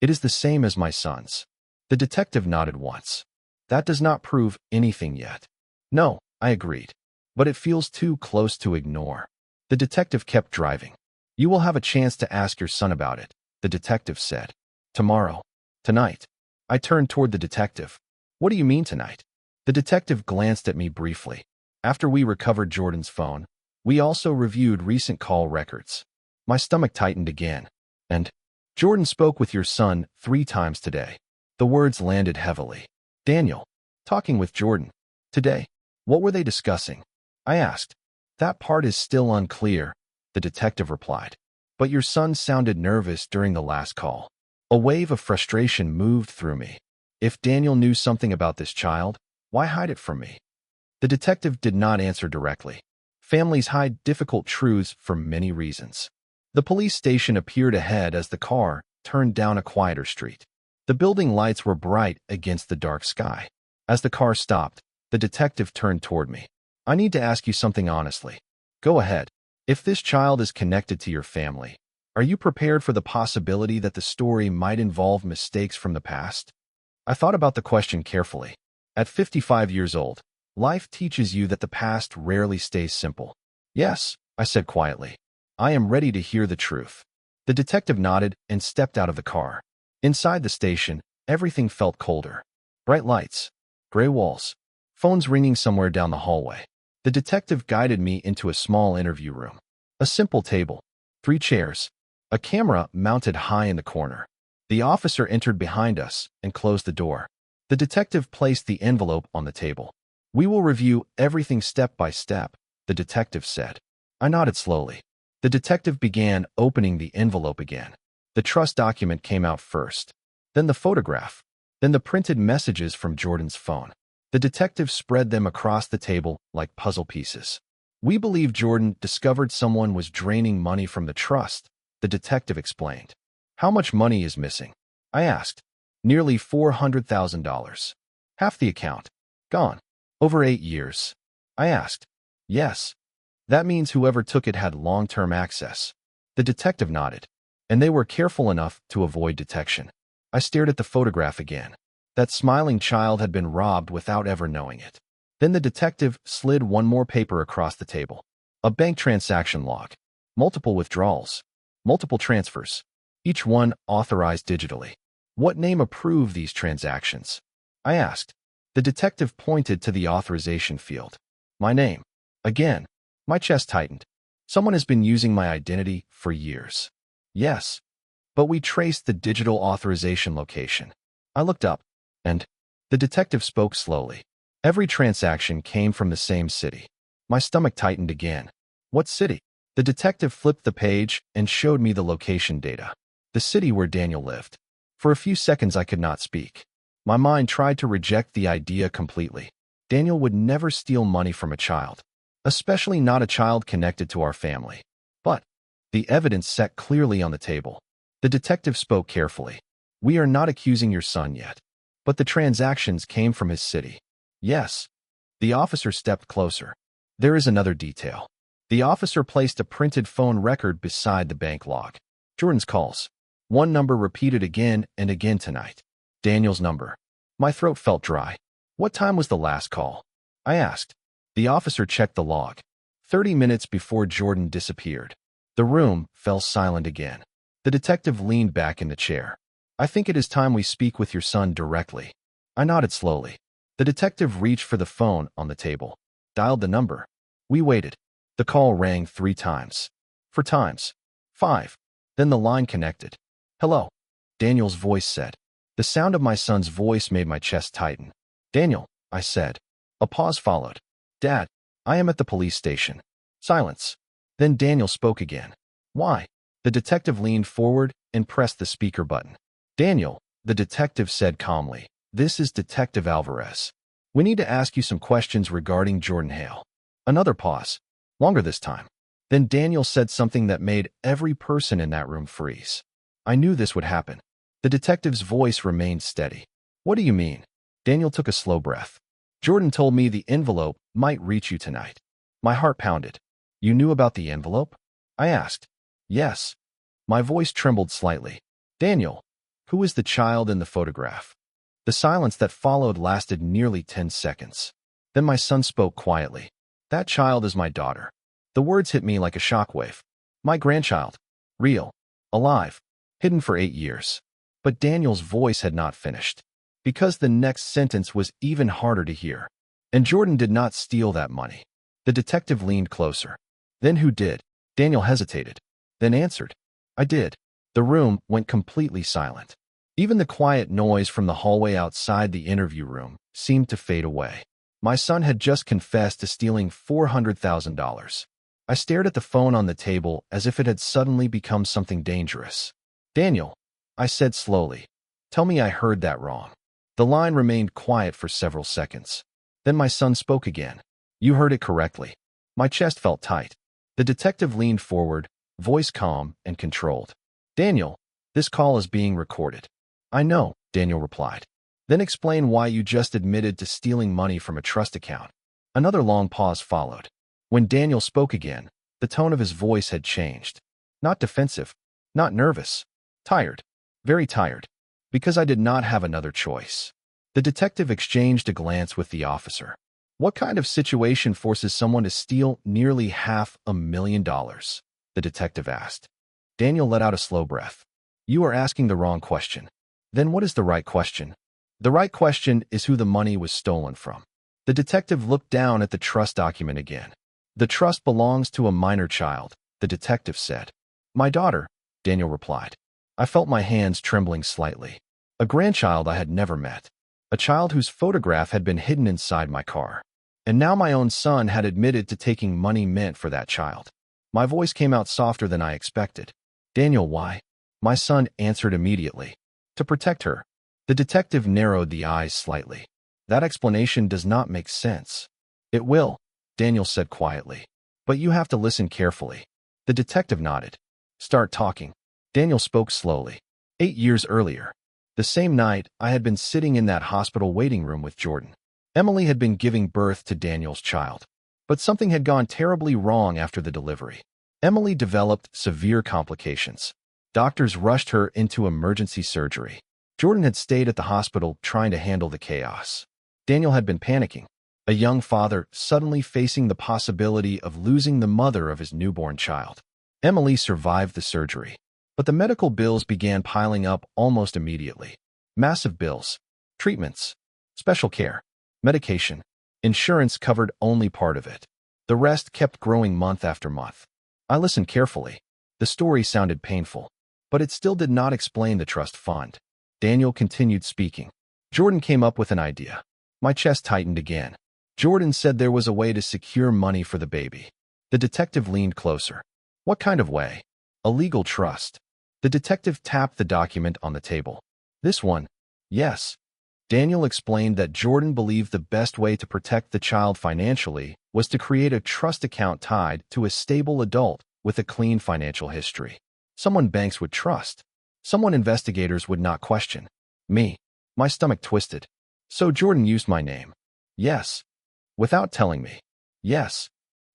it is the same as my son's." The detective nodded once. "That does not prove anything yet." "No," I agreed, "but it feels too close to ignore." The detective kept driving. "You will have a chance to ask your son about it," the detective said. "Tomorrow. Tonight." I turned toward the detective. "What do you mean tonight?" The detective glanced at me briefly. "After we recovered Jordan's phone, we also reviewed recent call records." My stomach tightened again. "And Jordan spoke with your son 3 times today." The words landed heavily. "Daniel, talking with Jordan. Today. What were they discussing?" I asked. "That part is still unclear," the detective replied. "But your son sounded nervous during the last call." A wave of frustration moved through me. If Daniel knew something about this child, why hide it from me? The detective did not answer directly. Families hide difficult truths for many reasons. The police station appeared ahead as the car turned down a quieter street. The building lights were bright against the dark sky. As the car stopped, the detective turned toward me. "I need to ask you something honestly." "Go ahead." "If this child is connected to your family, are you prepared for the possibility that the story might involve mistakes from the past?" I thought about the question carefully. At 55 years old, life teaches you that the past rarely stays simple. "Yes," I said quietly. "I am ready to hear the truth." The detective nodded and stepped out of the car. Inside the station, everything felt colder. Bright lights, gray walls, phones ringing somewhere down the hallway. The detective guided me into a small interview room. A simple table, 3 chairs, a camera mounted high in the corner. The officer entered behind us and closed the door. The detective placed the envelope on the table. "We will review everything step by step," the detective said. I nodded slowly. The detective began opening the envelope again. The trust document came out first, then the photograph, then the printed messages from Jordan's phone. The detective spread them across the table like puzzle pieces. "We believe Jordan discovered someone was draining money from the trust," the detective explained. "How much money is missing?" I asked. "Nearly $400,000. Half the account. Gone. Over 8 years." I asked. "Yes. That means whoever took it had long-term access." The detective nodded. "And they were careful enough to avoid detection." I stared at the photograph again. That smiling child had been robbed without ever knowing it. Then the detective slid one more paper across the table. A bank transaction log. Multiple withdrawals. Multiple transfers. Each one authorized digitally. "What name approved these transactions?" I asked. The detective pointed to the authorization field. "My name." Again, my chest tightened. "Someone has been using my identity for years." "Yes, but we traced the digital authorization location." I looked up, and the detective spoke slowly. "Every transaction came from the same city." My stomach tightened again. "What city?" The detective flipped the page and showed me the location data. The city where Daniel lived. For a few seconds I could not speak. My mind tried to reject the idea completely. Daniel would never steal money from a child, especially not a child connected to our family. But the evidence sat clearly on the table. The detective spoke carefully. "We are not accusing your son yet, but the transactions came from his city." "Yes." The officer stepped closer. "There is another detail." The officer placed a printed phone record beside the bank log. "Jordan's calls. One number repeated again and again tonight. Daniel's number." My throat felt dry. "What time was the last call?" I asked. The officer checked the log. 30 minutes before Jordan disappeared. The room fell silent again. The detective leaned back in the chair. "I think it is time we speak with your son directly." I nodded slowly. The detective reached for the phone on the table, dialed the number. We waited. The call rang 3 times. 4 times. 5. Then the line connected. "Hello," Daniel's voice said. The sound of my son's voice made my chest tighten. "Daniel, I said. A pause followed. Dad, I am at the police station. Silence. Then Daniel spoke again. Why? The detective leaned forward and pressed the speaker button. Daniel, the detective said calmly, this is Detective Alvarez. We need to ask you some questions regarding Jordan Hale. Another pause. Longer this time. Then Daniel said something that made every person in that room freeze. I knew this would happen. The detective's voice remained steady. What do you mean? Daniel took a slow breath. Jordan told me the envelope might reach you tonight. My heart pounded. You knew about the envelope? I asked. Yes. My voice trembled slightly. Daniel, who is the child in the photograph? The silence that followed lasted nearly 10 seconds. Then my son spoke quietly. That child is my daughter. The words hit me like a shockwave. My grandchild. Real. Alive. Hidden for 8 years. But Daniel's voice had not finished. Because the next sentence was even harder to hear. And Jordan did not steal that money. The detective leaned closer. Then who did? Daniel hesitated. Then answered. I did. The room went completely silent. Even the quiet noise from the hallway outside the interview room seemed to fade away. My son had just confessed to stealing $400,000. I stared at the phone on the table as if it had suddenly become something dangerous. Daniel, I said slowly, tell me I heard that wrong. The line remained quiet for several seconds. Then my son spoke again. You heard it correctly. My chest felt tight. The detective leaned forward, voice calm and controlled. Daniel, this call is being recorded. I know, Daniel replied. Then explain why you just admitted to stealing money from a trust account. Another long pause followed. When Daniel spoke again, the tone of his voice had changed. Not defensive, not nervous. Tired. Very tired. Because I did not have another choice. The detective exchanged a glance with the officer. What kind of situation forces someone to steal nearly $500,000? The detective asked. Daniel let out a slow breath. You are asking the wrong question. Then what is the right question? The right question is who the money was stolen from. The detective looked down at the trust document again. The trust belongs to a minor child, the detective said. My daughter, Daniel replied. I felt my hands trembling slightly. A grandchild I had never met. A child whose photograph had been hidden inside my car. And now my own son had admitted to taking money meant for that child. My voice came out softer than I expected. Daniel, why? My son answered immediately. To protect her. The detective narrowed the eyes slightly. That explanation does not make sense. It will, Daniel said quietly. But you have to listen carefully. The detective nodded. Start talking. Daniel spoke slowly. 8 years earlier. The same night, I had been sitting in that hospital waiting room with Jordan. Emily had been giving birth to Daniel's child. But something had gone terribly wrong after the delivery. Emily developed severe complications. Doctors rushed her into emergency surgery. Jordan had stayed at the hospital trying to handle the chaos. Daniel had been panicking. A young father suddenly facing the possibility of losing the mother of his newborn child. Emily survived the surgery. But the medical bills began piling up almost immediately. Massive bills. Treatments. Special care. Medication. Insurance covered only part of it. The rest kept growing month after month. I listened carefully. The story sounded painful. But it still did not explain the trust fund. Daniel continued speaking. Jordan came up with an idea. My chest tightened again. Jordan said there was a way to secure money for the baby. The detective leaned closer. What kind of way? A legal trust. The detective tapped the document on the table. This one? Yes. Daniel explained that Jordan believed the best way to protect the child financially was to create a trust account tied to a stable adult with a clean financial history. Someone banks would trust. Someone investigators would not question. Me. My stomach twisted. So Jordan used my name. Yes. Without telling me. Yes.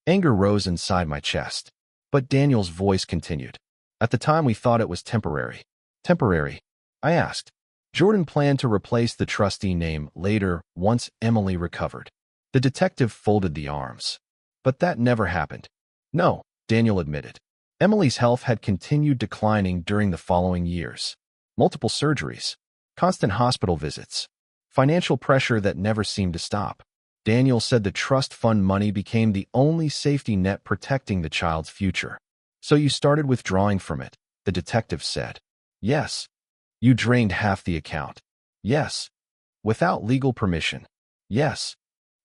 Anger rose inside my chest. But Daniel's voice continued. At the time we thought it was temporary. Temporary? I asked. Jordan planned to replace the trustee name later once Emily recovered. The detective folded the arms. But that never happened. No, Daniel admitted. Emily's health had continued declining during the following years. Multiple surgeries. Constant hospital visits. Financial pressure that never seemed to stop. Daniel said the trust fund money became the only safety net protecting the child's future. So you started withdrawing from it, the detective said. Yes. You drained half the account. Yes. Without legal permission. Yes.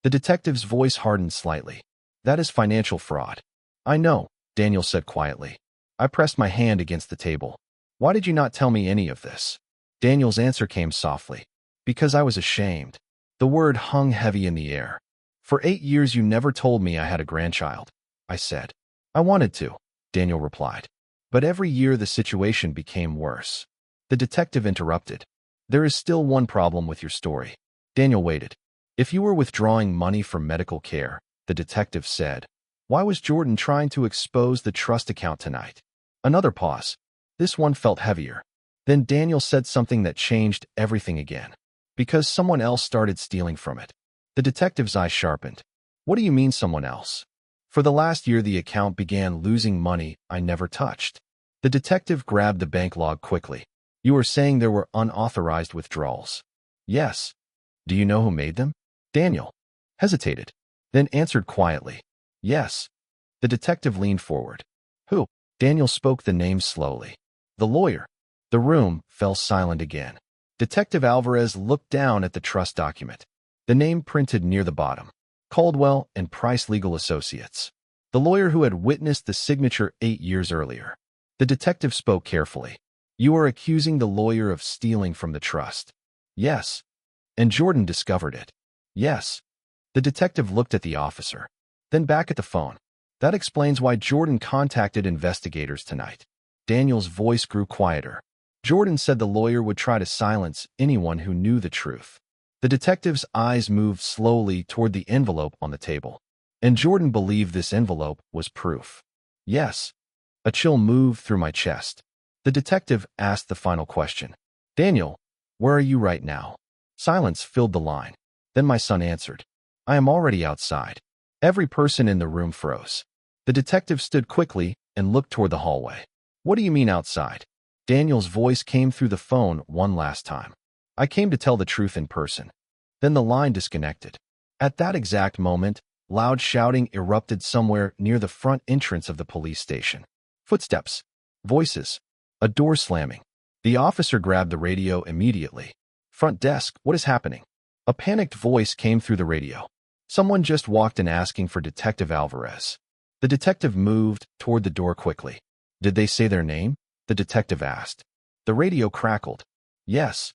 The detective's voice hardened slightly. That is financial fraud. I know, Daniel said quietly. I pressed my hand against the table. Why did you not tell me any of this? Daniel's answer came softly. Because I was ashamed. The word hung heavy in the air. For 8 years you never told me I had a grandchild, I said. I wanted to, Daniel replied. But every year the situation became worse. The detective interrupted. There is still one problem with your story. Daniel waited. If you were withdrawing money from medical care, the detective said, why was Jordan trying to expose the trust account tonight? Another pause. This one felt heavier. Then Daniel said something that changed everything again. Because someone else started stealing from it. The detective's eyes sharpened. What do you mean someone else? For the last year the account began losing money I never touched. The detective grabbed the bank log quickly. You are saying there were unauthorized withdrawals? Yes. Do you know who made them? Daniel hesitated, then answered quietly. Yes. The detective leaned forward. Who? Daniel spoke the name slowly. The lawyer. The room fell silent again. Detective Alvarez looked down at the trust document. The name printed near the bottom. Caldwell and Price Legal Associates. The lawyer who had witnessed the signature 8 years earlier. The detective spoke carefully. You are accusing the lawyer of stealing from the trust. Yes. And Jordan discovered it. Yes. The detective looked at the officer, then back at the phone. That explains why Jordan contacted investigators tonight. Daniel's voice grew quieter. Jordan said the lawyer would try to silence anyone who knew the truth. The detective's eyes moved slowly toward the envelope on the table. And Jordan believed this envelope was proof. Yes. A chill moved through my chest. The detective asked the final question. Daniel, where are you right now? Silence filled the line. Then my son answered. I am already outside. Every person in the room froze. The detective stood quickly and looked toward the hallway. What do you mean outside? Daniel's voice came through the phone one last time. I came to tell the truth in person. Then the line disconnected. At that exact moment, loud shouting erupted somewhere near the front entrance of the police station. Footsteps. Voices. A door slamming. The officer grabbed the radio immediately. Front desk, what is happening? A panicked voice came through the radio. Someone just walked in asking for Detective Alvarez. The detective moved toward the door quickly. Did they say their name? The detective asked. The radio crackled. Yes.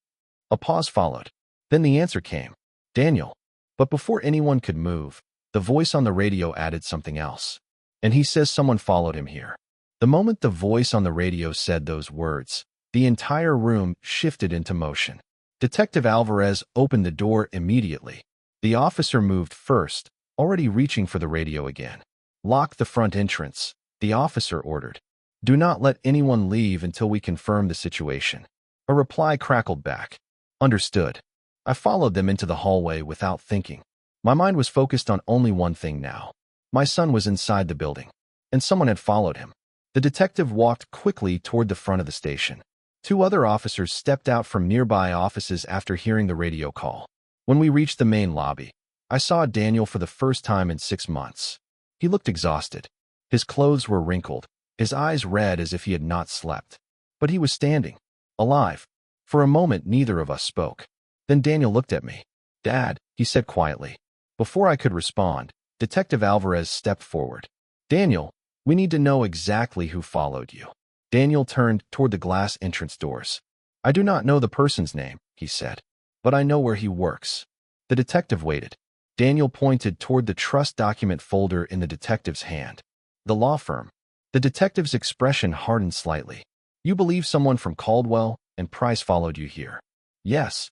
A pause followed. Then the answer came. Daniel. But before anyone could move, the voice on the radio added something else. And he says someone followed him here. The moment the voice on the radio said those words, the entire room shifted into motion. Detective Alvarez opened the door immediately. The officer moved first, already reaching for the radio again. Lock the front entrance, the officer ordered. Do not let anyone leave until we confirm the situation. A reply crackled back. Understood. I followed them into the hallway without thinking. My mind was focused on only one thing now. My son was inside the building, and someone had followed him. The detective walked quickly toward the front of the station. 2 other officers stepped out from nearby offices after hearing the radio call. When we reached the main lobby, I saw Daniel for the first time in 6 months. He looked exhausted. His clothes were wrinkled, his eyes red as if he had not slept. But he was standing, alive. For a moment, neither of us spoke. Then Daniel looked at me. Dad, he said quietly. Before I could respond, Detective Alvarez stepped forward. Daniel, we need to know exactly who followed you. Daniel turned toward the glass entrance doors. I do not know the person's name, he said, but I know where he works. The detective waited. Daniel pointed toward the trust document folder in the detective's hand. The law firm. The detective's expression hardened slightly. You believe someone from Caldwell and Price followed you here? Yes.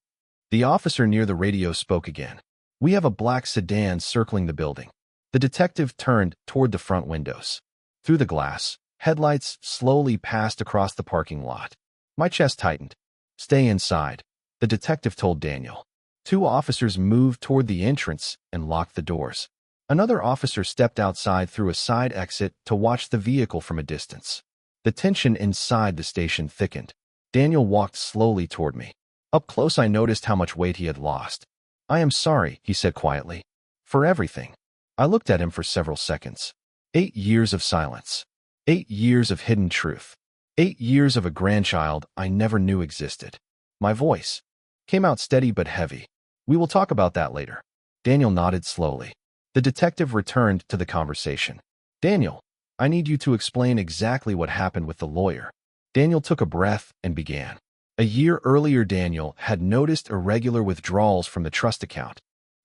The officer near the radio spoke again. We have a black sedan circling the building. The detective turned toward the front windows. Through the glass, headlights slowly passed across the parking lot. My chest tightened. Stay inside, the detective told Daniel. 2 officers moved toward the entrance and locked the doors. Another officer stepped outside through a side exit to watch the vehicle from a distance. The tension inside the station thickened. Daniel walked slowly toward me. Up close I noticed how much weight he had lost. I am sorry, he said quietly. For everything. I looked at him for several seconds. 8 years of silence. 8 years of hidden truth. 8 years of a grandchild I never knew existed. My voice came out steady but heavy. We will talk about that later. Daniel nodded slowly. The detective returned to the conversation. Daniel, I need you to explain exactly what happened with the lawyer. Daniel took a breath and began. A year earlier, Daniel had noticed irregular withdrawals from the trust account.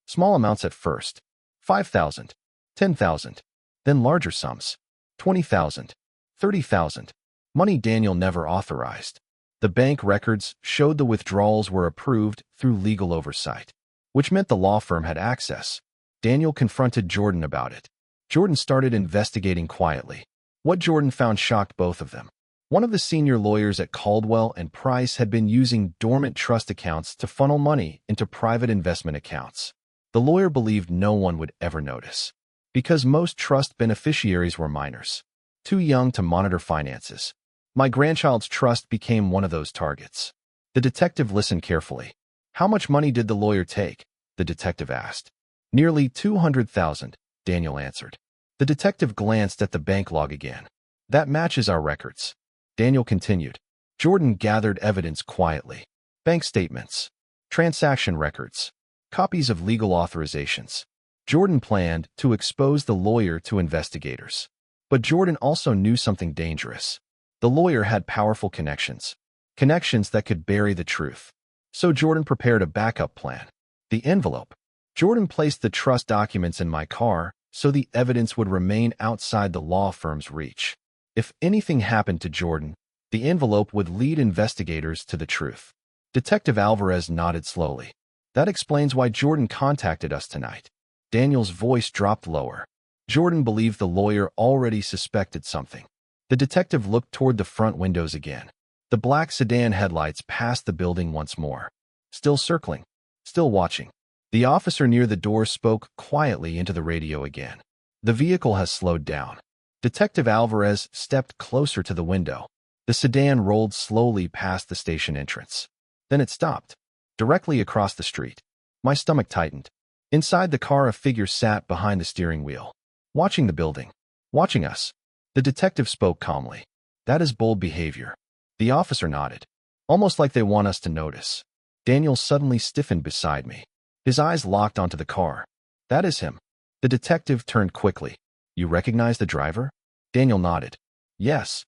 Small amounts at first, 5,000, 10,000, then larger sums, 20,000, 30,000. Money Daniel never authorized. The bank records showed the withdrawals were approved through legal oversight, which meant the law firm had access. Daniel confronted Jordan about it. Jordan started investigating quietly. What Jordan found shocked both of them. One of the senior lawyers at Caldwell and Price had been using dormant trust accounts to funnel money into private investment accounts. The lawyer believed no one would ever notice, because most trust beneficiaries were minors, too young to monitor finances. My grandchild's trust became one of those targets. The detective listened carefully. How much money did the lawyer take? The detective asked. Nearly 200,000, Daniel answered. The detective glanced at the bank log again. That matches our records. Daniel continued. Jordan gathered evidence quietly. Bank statements, transaction records, copies of legal authorizations. Jordan planned to expose the lawyer to investigators. But Jordan also knew something dangerous. The lawyer had powerful connections that could bury the truth. So Jordan prepared a backup plan. The envelope. Jordan placed the trust documents in my car so the evidence would remain outside the law firm's reach. If anything happened to Jordan, the envelope would lead investigators to the truth. Detective Alvarez nodded slowly. That explains why Jordan contacted us tonight. Daniel's voice dropped lower. Jordan believed the lawyer already suspected something. The detective looked toward the front windows again. The black sedan headlights passed the building once more. Still circling, still watching. The officer near the door spoke quietly into the radio again. The vehicle has slowed down. Detective Alvarez stepped closer to the window. The sedan rolled slowly past the station entrance. Then it stopped, directly across the street. My stomach tightened. Inside the car, a figure sat behind the steering wheel, watching the building, watching us. The detective spoke calmly. That is bold behavior. The officer nodded, almost like they want us to notice. Daniel suddenly stiffened beside me. His eyes locked onto the car. That is him. The detective turned quickly. You recognize the driver? Daniel nodded. Yes.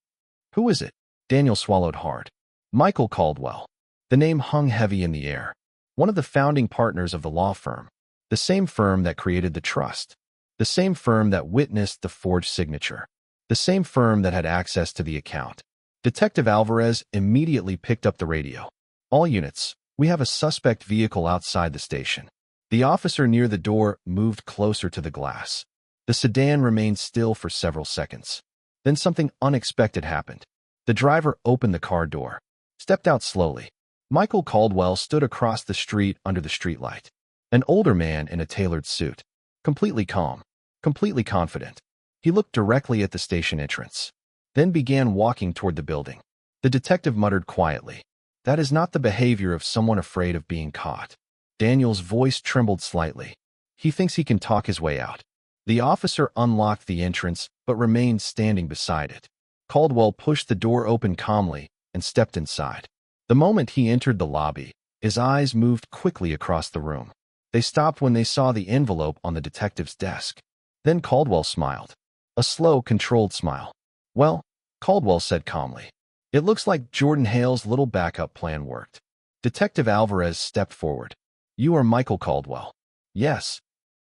Who is it? Daniel swallowed hard. Michael Caldwell. The name hung heavy in the air. One of the founding partners of the law firm. The same firm that created the trust. The same firm that witnessed the forged signature. The same firm that had access to the account. Detective Alvarez immediately picked up the radio. All units, we have a suspect vehicle outside the station. The officer near the door moved closer to the glass. The sedan remained still for several seconds. Then something unexpected happened. The driver opened the car door, stepped out slowly. Michael Caldwell stood across the street under the streetlight. An older man in a tailored suit. Completely calm, completely confident. He looked directly at the station entrance, then began walking toward the building. The detective muttered quietly. That is not the behavior of someone afraid of being caught. Daniel's voice trembled slightly. He thinks he can talk his way out. The officer unlocked the entrance but remained standing beside it. Caldwell pushed the door open calmly and stepped inside. The moment he entered the lobby, his eyes moved quickly across the room. They stopped when they saw the envelope on the detective's desk. Then Caldwell smiled. A slow, controlled smile. Well, Caldwell said calmly. It looks like Jordan Hale's little backup plan worked. Detective Alvarez stepped forward. You are Michael Caldwell. Yes.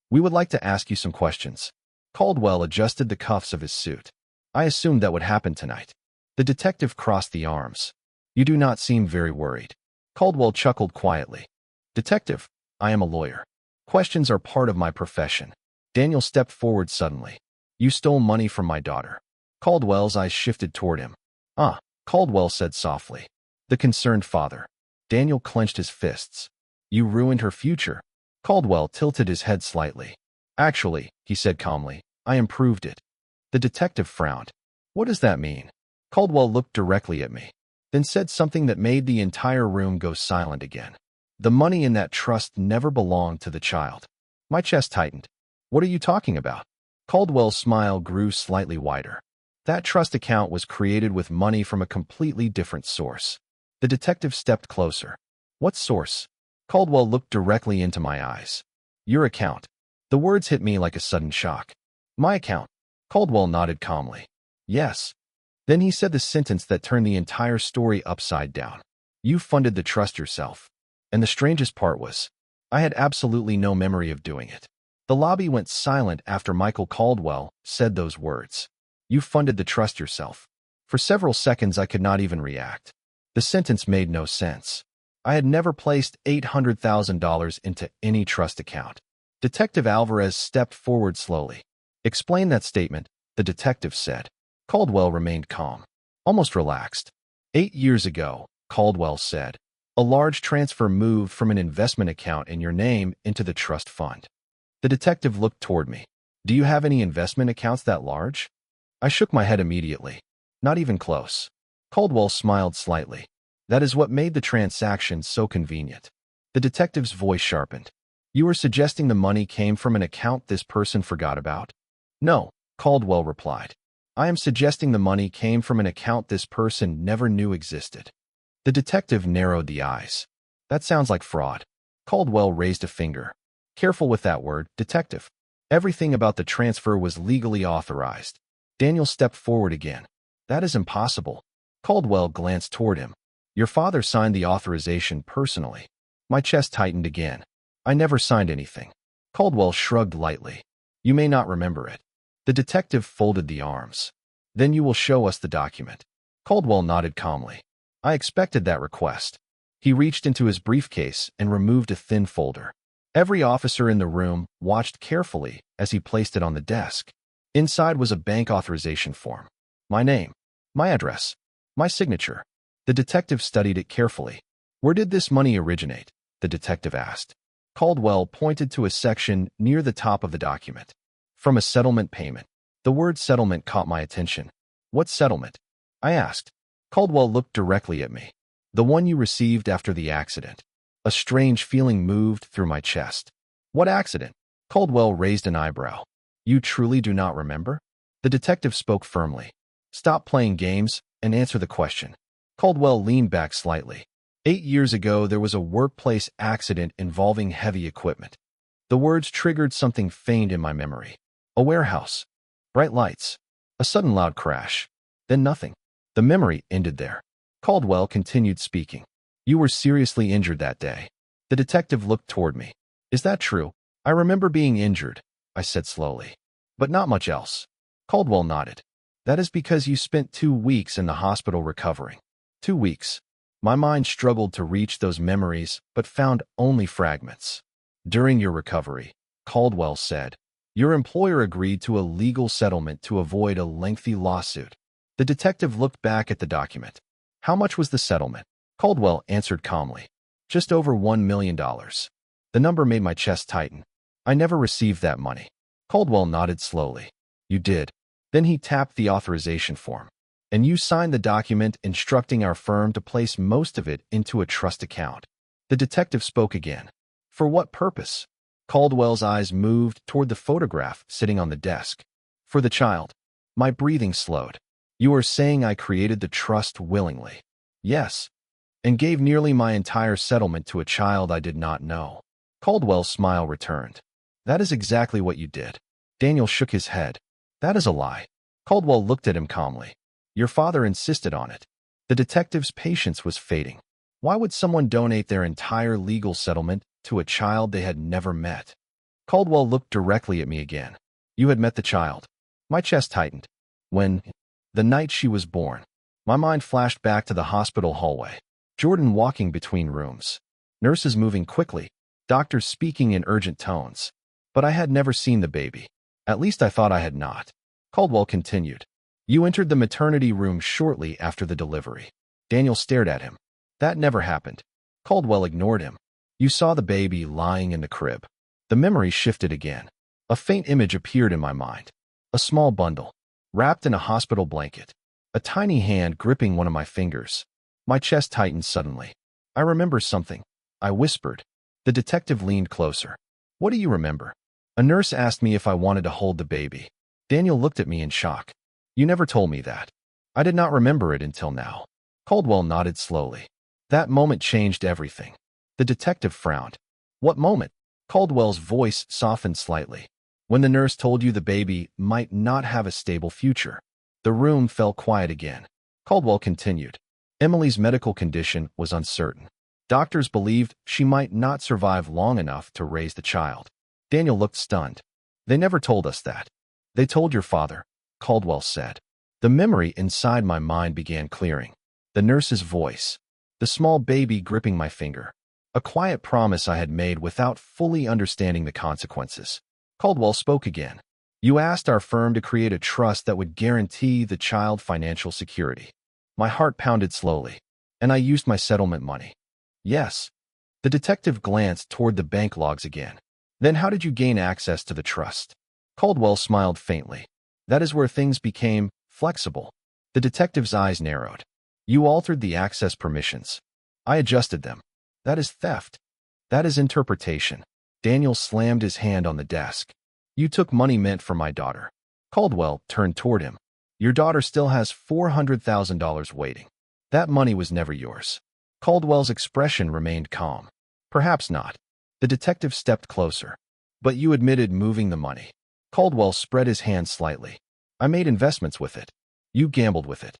We would like to ask you some questions. Caldwell adjusted the cuffs of his suit. I assumed that would happen tonight. The detective crossed the arms. You do not seem very worried. Caldwell chuckled quietly. Detective, I am a lawyer. Questions are part of my profession. Daniel stepped forward suddenly. You stole money from my daughter. Caldwell's eyes shifted toward him. Ah, Caldwell said softly. The concerned father. Daniel clenched his fists. You ruined her future. Caldwell tilted his head slightly. Actually, he said calmly, I improved it. The detective frowned. What does that mean? Caldwell looked directly at me, then said something that made the entire room go silent again. The money in that trust never belonged to the child. My chest tightened. What are you talking about? Caldwell's smile grew slightly wider. That trust account was created with money from a completely different source. The detective stepped closer. What source? Caldwell looked directly into my eyes. Your account. The words hit me like a sudden shock. My account. Caldwell nodded calmly. Yes. Then he said the sentence that turned the entire story upside down. You funded the trust yourself. And the strangest part was, I had absolutely no memory of doing it. The lobby went silent after Michael Caldwell said those words. You funded the trust yourself. For several seconds I could not even react. The sentence made no sense. I had never placed $800,000 into any trust account. Detective Alvarez stepped forward slowly. Explain that statement, the detective said. Caldwell remained calm, almost relaxed. 8 years ago, Caldwell said, a large transfer moved from an investment account in your name into the trust fund. The detective looked toward me. Do you have any investment accounts that large? I shook my head immediately. Not even close. Caldwell smiled slightly. That is what made the transaction so convenient. The detective's voice sharpened. You are suggesting the money came from an account this person forgot about? No, Caldwell replied. I am suggesting the money came from an account this person never knew existed. The detective narrowed the eyes. That sounds like fraud. Caldwell raised a finger. Careful with that word, detective. Everything about the transfer was legally authorized. Daniel stepped forward again. That is impossible. Caldwell glanced toward him. Your father signed the authorization personally. My chest tightened again. I never signed anything. Caldwell shrugged lightly. You may not remember it. The detective folded the arms. Then you will show us the document. Caldwell nodded calmly. I expected that request. He reached into his briefcase and removed a thin folder. Every officer in the room watched carefully as he placed it on the desk. Inside was a bank authorization form. My name, my address, my signature. The detective studied it carefully. Where did this money originate? The detective asked. Caldwell pointed to a section near the top of the document. From a settlement payment. The word settlement caught my attention. What settlement? I asked. Caldwell looked directly at me. The one you received after the accident. A strange feeling moved through my chest. What accident? Caldwell raised an eyebrow. You truly do not remember? The detective spoke firmly. Stop playing games and answer the question. Caldwell leaned back slightly. 8 years ago, there was a workplace accident involving heavy equipment. The words triggered something faint in my memory. A warehouse. Bright lights. A sudden loud crash. Then nothing. The memory ended there. Caldwell continued speaking. You were seriously injured that day. The detective looked toward me. Is that true? I remember being injured, I said slowly. But not much else. Caldwell nodded. That is because you spent 2 weeks in the hospital recovering. 2 weeks. My mind struggled to reach those memories, but found only fragments. During your recovery, Caldwell said, your employer agreed to a legal settlement to avoid a lengthy lawsuit. The detective looked back at the document. How much was the settlement? Caldwell answered calmly. Just over $1 million. The number made my chest tighten. I never received that money. Caldwell nodded slowly. You did. Then he tapped the authorization form. And you signed the document instructing our firm to place most of it into a trust account. The detective spoke again. For what purpose? Caldwell's eyes moved toward the photograph sitting on the desk. For the child. My breathing slowed. You are saying I created the trust willingly? Yes. And gave nearly my entire settlement to a child I did not know. Caldwell's smile returned. That is exactly what you did. Daniel shook his head. That is a lie. Caldwell looked at him calmly. Your father insisted on it. The detective's patience was fading. Why would someone donate their entire legal settlement to a child they had never met? Caldwell looked directly at me again. You had met the child. My chest tightened. When? The night she was born. My mind flashed back to the hospital hallway. Jordan walking between rooms. Nurses moving quickly. Doctors speaking in urgent tones. But I had never seen the baby. At least I thought I had not. Caldwell continued. You entered the maternity room shortly after the delivery. Daniel stared at him. That never happened. Caldwell ignored him. You saw the baby lying in the crib. The memory shifted again. A faint image appeared in my mind. A small bundle, wrapped in a hospital blanket. A tiny hand gripping one of my fingers. My chest tightened suddenly. I remember something. I whispered. The detective leaned closer. What do you remember? A nurse asked me if I wanted to hold the baby. Daniel looked at me in shock. You never told me that. I did not remember it until now. Caldwell nodded slowly. That moment changed everything. The detective frowned. What moment? Caldwell's voice softened slightly. When the nurse told you the baby might not have a stable future, the room fell quiet again. Caldwell continued. Emily's medical condition was uncertain. Doctors believed she might not survive long enough to raise the child. Daniel looked stunned. They never told us that. They told your father, Caldwell said. The memory inside my mind began clearing. The nurse's voice. The small baby gripping my finger. A quiet promise I had made without fully understanding the consequences. Caldwell spoke again. You asked our firm to create a trust that would guarantee the child financial security. My heart pounded slowly, and I used my settlement money. Yes. The detective glanced toward the bank logs again. Then how did you gain access to the trust? Caldwell smiled faintly. That is where things became flexible. The detective's eyes narrowed. You altered the access permissions. I adjusted them. That is theft. That is interpretation. Daniel slammed his hand on the desk. You took money meant for my daughter. Caldwell turned toward him. Your daughter still has $400,000 waiting. That money was never yours. Caldwell's expression remained calm. Perhaps not. The detective stepped closer. But you admitted moving the money. Caldwell spread his hand slightly. I made investments with it. You gambled with it.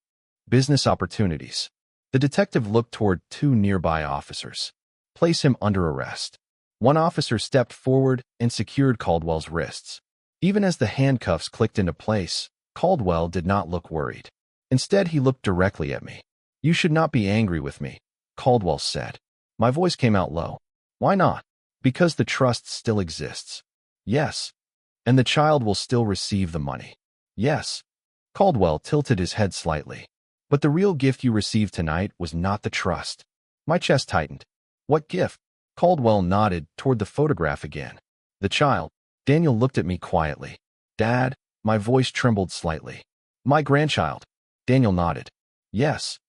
Business opportunities. The detective looked toward two nearby officers. Place him under arrest. One officer stepped forward and secured Caldwell's wrists. Even as the handcuffs clicked into place, Caldwell did not look worried. Instead, he looked directly at me. You should not be angry with me, Caldwell said. My voice came out low. Why not? Because the trust still exists. Yes. And the child will still receive the money. Yes. Caldwell tilted his head slightly. But the real gift you received tonight was not the trust. My chest tightened. What gift? Caldwell nodded toward the photograph again. The child. Daniel looked at me quietly. Dad, my voice trembled slightly. My grandchild. Daniel nodded. Yes.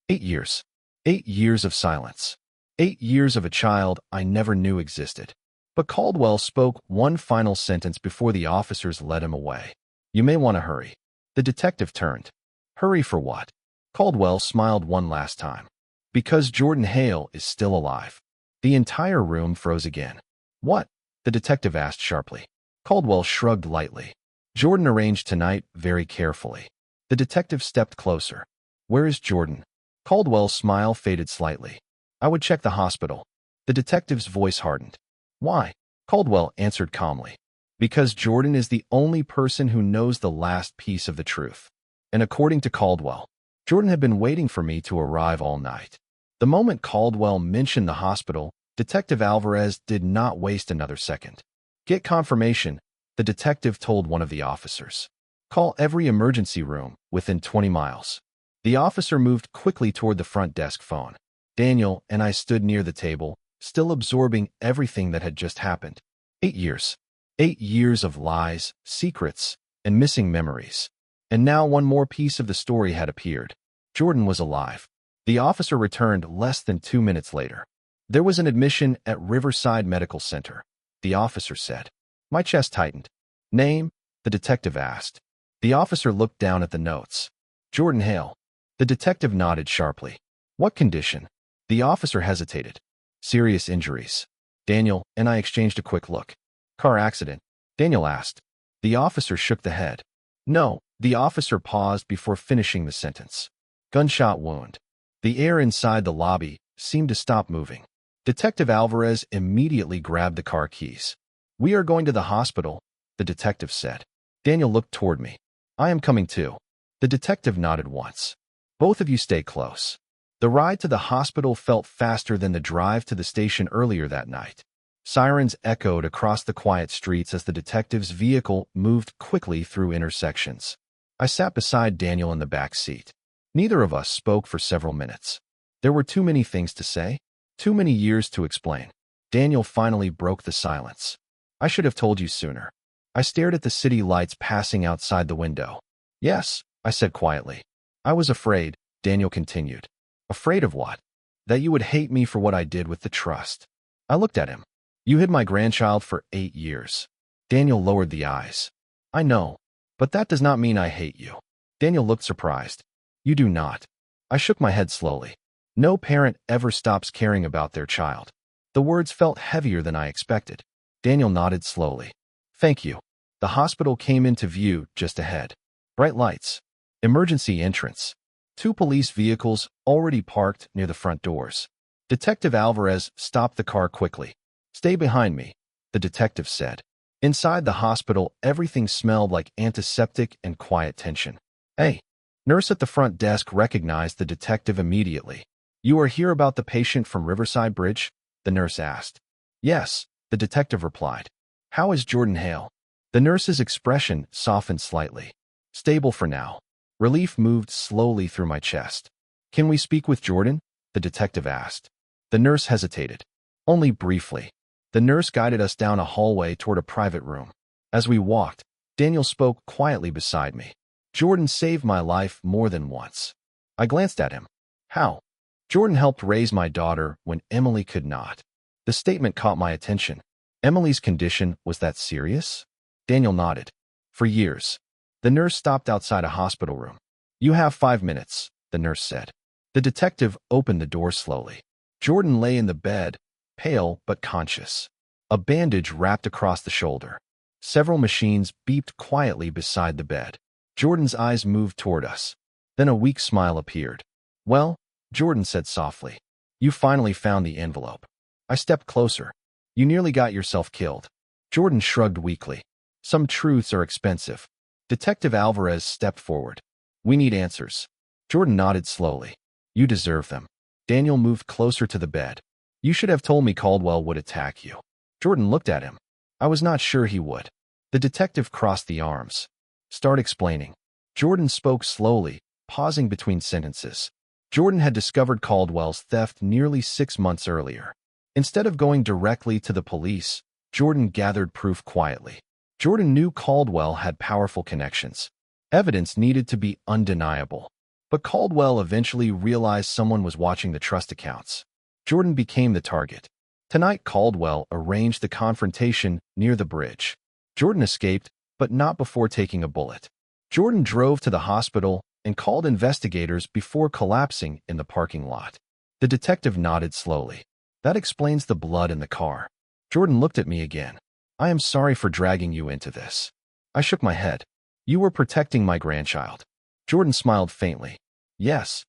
8 years. 8 years of silence. 8 years of a child I never knew existed. But Caldwell spoke one final sentence before the officers led him away. You may want to hurry. The detective turned. Hurry for what? Caldwell smiled one last time. Because Jordan Hale is still alive. The entire room froze again. What? The detective asked sharply. Caldwell shrugged lightly. Jordan arranged tonight very carefully. The detective stepped closer. Where is Jordan? Caldwell's smile faded slightly. I would check the hospital. The detective's voice hardened. Why? Caldwell answered calmly. Because Jordan is the only person who knows the last piece of the truth. And according to Caldwell, Jordan had been waiting for me to arrive all night. The moment Caldwell mentioned the hospital, Detective Alvarez did not waste another second. Get confirmation, the detective told one of the officers. Call every emergency room within 20 miles. The officer moved quickly toward the front desk phone. Daniel and I stood near the table, still absorbing everything that had just happened. 8 years. 8 years of lies, secrets, and missing memories. And now one more piece of the story had appeared. Jordan was alive. The officer returned less than 2 minutes later. There was an admission at Riverside Medical Center, the officer said. My chest tightened. Name? The detective asked. The officer looked down at the notes. Jordan Hale. The detective nodded sharply. What condition? The officer hesitated. Serious injuries. Daniel and I exchanged a quick look. Car accident? Daniel asked. The officer shook the head. No, the officer paused before finishing the sentence. Gunshot wound. The air inside the lobby seemed to stop moving. Detective Alvarez immediately grabbed the car keys. We are going to the hospital, the detective said. Daniel looked toward me. I am coming too. The detective nodded once. Both of you stay close. The ride to the hospital felt faster than the drive to the station earlier that night. Sirens echoed across the quiet streets as the detective's vehicle moved quickly through intersections. I sat beside Daniel in the back seat. Neither of us spoke for several minutes. There were too many things to say, too many years to explain. Daniel finally broke the silence. I should have told you sooner. I stared at the city lights passing outside the window. Yes, I said quietly. I was afraid, Daniel continued. Afraid of what? That you would hate me for what I did with the trust. I looked at him. You hid my grandchild for 8 years. Daniel lowered the eyes. I know, but that does not mean I hate you. Daniel looked surprised. You do not. I shook my head slowly. No parent ever stops caring about their child. The words felt heavier than I expected. Daniel nodded slowly. Thank you. The hospital came into view just ahead. Bright lights. Emergency entrance. 2 police vehicles already parked near the front doors. Detective Alvarez stopped the car quickly. Stay behind me, the detective said. Inside the hospital, everything smelled like antiseptic and quiet tension. Hey. Nurse at the front desk recognized the detective immediately. You are here about the patient from Riverside Bridge? The nurse asked. Yes, the detective replied. How is Jordan Hale? The nurse's expression softened slightly. Stable for now. Relief moved slowly through my chest. Can we speak with Jordan? The detective asked. The nurse hesitated. Only briefly. The nurse guided us down a hallway toward a private room. As we walked, Daniel spoke quietly beside me. Jordan saved my life more than once. I glanced at him. How? Jordan helped raise my daughter when Emily could not. The statement caught my attention. Emily's condition was that serious? Daniel nodded. For years. The nurse stopped outside a hospital room. You have 5 minutes, the nurse said. The detective opened the door slowly. Jordan lay in the bed, pale but conscious. A bandage wrapped across the shoulder. Several machines beeped quietly beside the bed. Jordan's eyes moved toward us. Then a weak smile appeared. Well, Jordan said softly. You finally found the envelope. I stepped closer. You nearly got yourself killed. Jordan shrugged weakly. Some truths are expensive. Detective Alvarez stepped forward. We need answers. Jordan nodded slowly. You deserve them. Daniel moved closer to the bed. You should have told me Caldwell would attack you. Jordan looked at him. I was not sure he would. The detective crossed the arms. Start explaining. Jordan spoke slowly, pausing between sentences. Jordan had discovered Caldwell's theft nearly 6 months earlier. Instead of going directly to the police, Jordan gathered proof quietly. Jordan knew Caldwell had powerful connections. Evidence needed to be undeniable. But Caldwell eventually realized someone was watching the trust accounts. Jordan became the target. Tonight, Caldwell arranged the confrontation near the bridge. Jordan escaped, but not before taking a bullet. Jordan drove to the hospital and called investigators before collapsing in the parking lot. The detective nodded slowly. That explains the blood in the car. Jordan looked at me again. I am sorry for dragging you into this. I shook my head. You were protecting my grandchild. Jordan smiled faintly. Yes.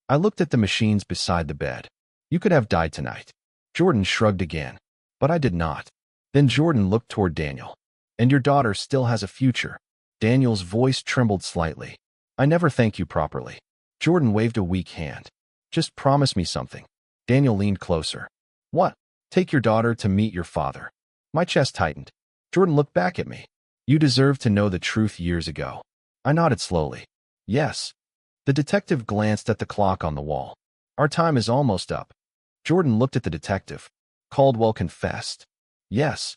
I looked at the machines beside the bed. You could have died tonight. Jordan shrugged again. But I did not. Then Jordan looked toward Daniel. And your daughter still has a future. Daniel's voice trembled slightly. I never thank you properly. Jordan waved a weak hand. Just promise me something. Daniel leaned closer. What? Take your daughter to meet your father. My chest tightened. Jordan looked back at me. You deserved to know the truth years ago. I nodded slowly. Yes. The detective glanced at the clock on the wall. Our time is almost up. Jordan looked at the detective. Caldwell confessed. Yes.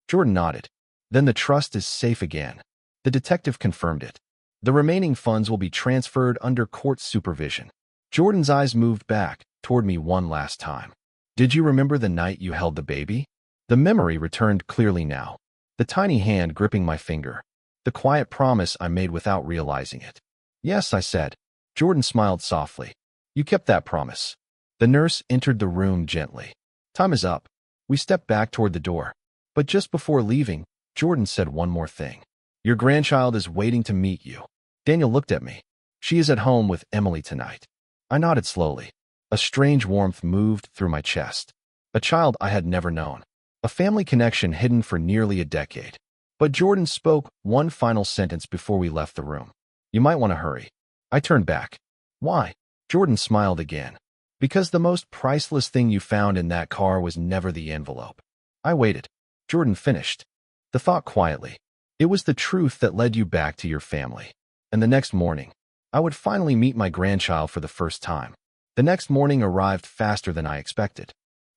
Jordan nodded. Then the trust is safe again. The detective confirmed it. The remaining funds will be transferred under court supervision. Jordan's eyes moved back toward me one last time. Did you remember the night you held the baby? The memory returned clearly now. The tiny hand gripping my finger. The quiet promise I made without realizing it. Yes, I said. Jordan smiled softly. You kept that promise. The nurse entered the room gently. Time is up. We stepped back toward the door. But just before leaving, Jordan said one more thing. Your grandchild is waiting to meet you. Daniel looked at me. She is at home with Emily tonight. I nodded slowly. A strange warmth moved through my chest. A child I had never known. A family connection hidden for nearly a decade. But Jordan spoke one final sentence before we left the room. You might want to hurry. I turned back. Why? Jordan smiled again. Because the most priceless thing you found in that car was never the envelope. I waited. Jordan finished. The thought quietly. It was the truth that led you back to your family. And the next morning, I would finally meet my grandchild for the first time. The next morning arrived faster than I expected.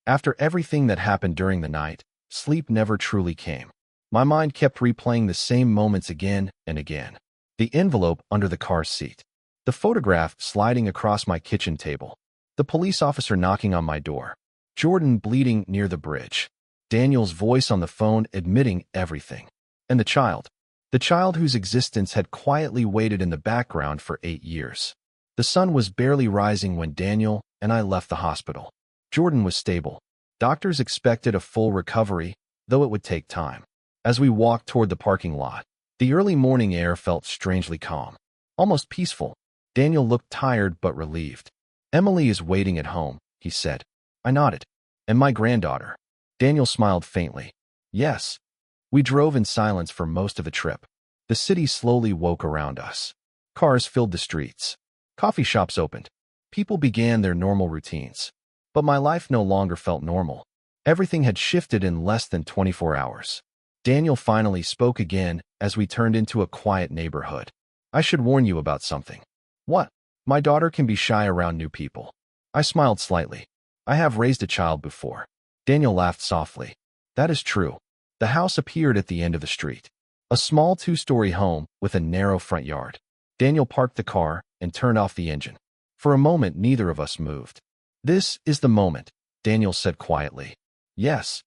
After everything that happened during the night, sleep never truly came. My mind kept replaying the same moments again and again. The envelope under the car seat. The photograph sliding across my kitchen table. The police officer knocking on my door. Jordan bleeding near the bridge. Daniel's voice on the phone admitting everything. And the child. The child whose existence had quietly waited in the background for 8 years. The sun was barely rising when Daniel and I left the hospital. Jordan was stable. Doctors expected a full recovery, though it would take time. As we walked toward the parking lot, the early morning air felt strangely calm, almost peaceful. Daniel looked tired but relieved. "Emily is waiting at home," he said. I nodded. "And my granddaughter?" Daniel smiled faintly. "Yes." We drove in silence for most of the trip. The city slowly woke around us. Cars filled the streets. Coffee shops opened. People began their normal routines. But my life no longer felt normal. Everything had shifted in less than 24 hours. Daniel finally spoke again as we turned into a quiet neighborhood. "I should warn you about something." "What?" "My daughter can be shy around new people." I smiled slightly. "I have raised a child before." Daniel laughed softly. "That is true." The house appeared at the end of the street. A small 2-story home with a narrow front yard. Daniel parked the car and turned off the engine. For a moment, neither of us moved. "This is the moment," Daniel said quietly. "Yes."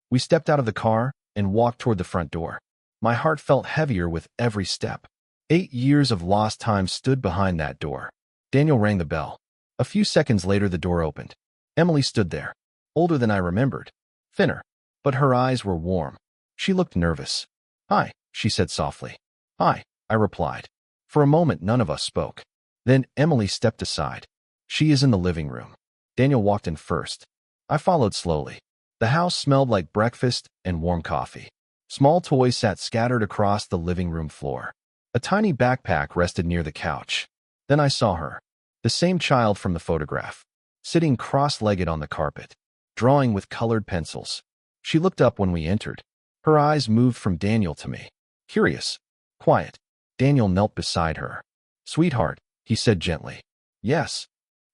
We stepped out of the car and walked toward the front door. My heart felt heavier with every step. 8 years of lost time stood behind that door. Daniel rang the bell. A few seconds later, the door opened. Emily stood there, older than I remembered, thinner, but her eyes were warm. She looked nervous. "Hi," she said softly. "Hi," I replied. For a moment, none of us spoke. Then Emily stepped aside. "She is in the living room." Daniel walked in first. I followed slowly. The house smelled like breakfast and warm coffee. Small toys sat scattered across the living room floor. A tiny backpack rested near the couch. Then I saw her, the same child from the photograph, sitting cross-legged on the carpet, drawing with colored pencils. She looked up when we entered. Her eyes moved from Daniel to me. Curious, quiet. Daniel knelt beside her. "Sweetheart," he said gently. "Yes.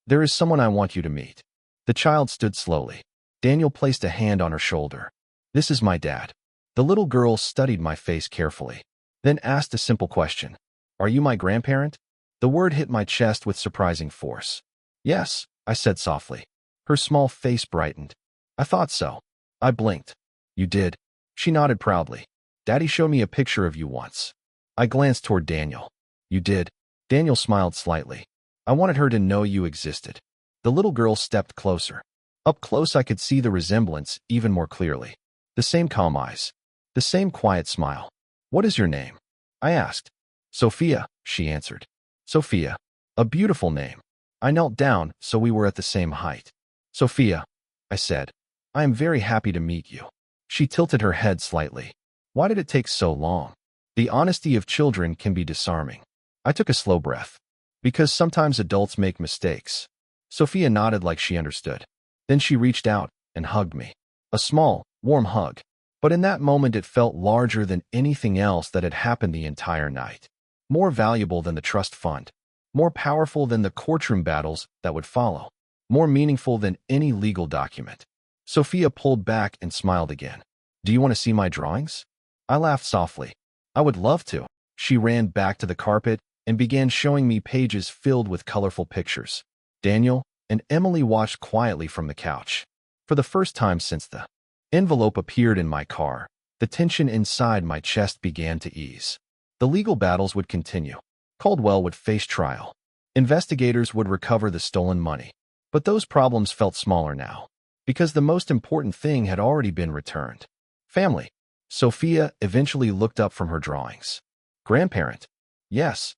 There is someone I want you to meet." The child stood slowly. Daniel placed a hand on her shoulder. "This is my dad." The little girl studied my face carefully, then asked a simple question. "Are you my grandparent?" The word hit my chest with surprising force. "Yes," I said softly. Her small face brightened. "I thought so." I blinked. "You did?" She nodded proudly. "Daddy showed me a picture of you once." I glanced toward Daniel. "You did?" Daniel smiled slightly. "I wanted her to know you existed." The little girl stepped closer. Up close, I could see the resemblance even more clearly. The same calm eyes. The same quiet smile. "What is your name?" I asked. "Sophia," she answered. "Sophia. A beautiful name." I knelt down so we were at the same height. "Sophia," I said, "I am very happy to meet you." She tilted her head slightly. Why did it take so long? The honesty of children can be disarming. I took a slow breath. Because sometimes adults make mistakes. Sophia nodded like she understood. Then she reached out and hugged me. A small, warm hug. But in that moment it felt larger than anything else that had happened the entire night. More valuable than the trust fund. More powerful than the courtroom battles that would follow. More meaningful than any legal document. Sophia pulled back and smiled again. "Do you want to see my drawings?" I laughed softly. "I would love to." She ran back to the carpet and began showing me pages filled with colorful pictures. Daniel and Emily watched quietly from the couch. For the first time since the envelope appeared in my car, the tension inside my chest began to ease. The legal battles would continue. Caldwell would face trial. Investigators would recover the stolen money. But those problems felt smaller now, because the most important thing had already been returned. Family. Sophia eventually looked up from her drawings. "Grandparent?" "Yes."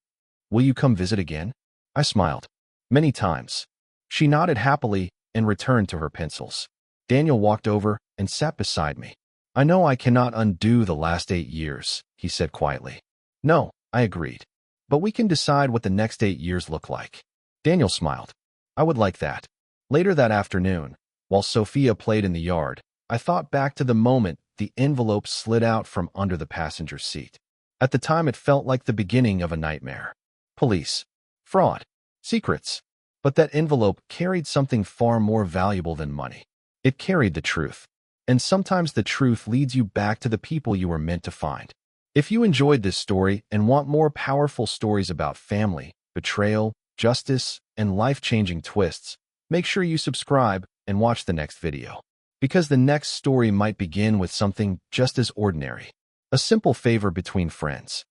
"Will you come visit again?" I smiled. "Many times." She nodded happily and returned to her pencils. Daniel walked over and sat beside me. "I know I cannot undo the last 8 years," he said quietly. "No," I agreed. "But we can decide what the next 8 years look like." Daniel smiled. "I would like that." Later that afternoon, while Sophia played in the yard, I thought back to the moment the envelope slid out from under the passenger seat. At the time, it felt like the beginning of a nightmare. Police, fraud, secrets. But that envelope carried something far more valuable than money. It carried the truth. And sometimes the truth leads you back to the people you were meant to find. If you enjoyed this story and want more powerful stories about family, betrayal, justice, and life-changing twists, make sure you subscribe and watch the next video. Because the next story might begin with something just as ordinary. A simple favor between friends.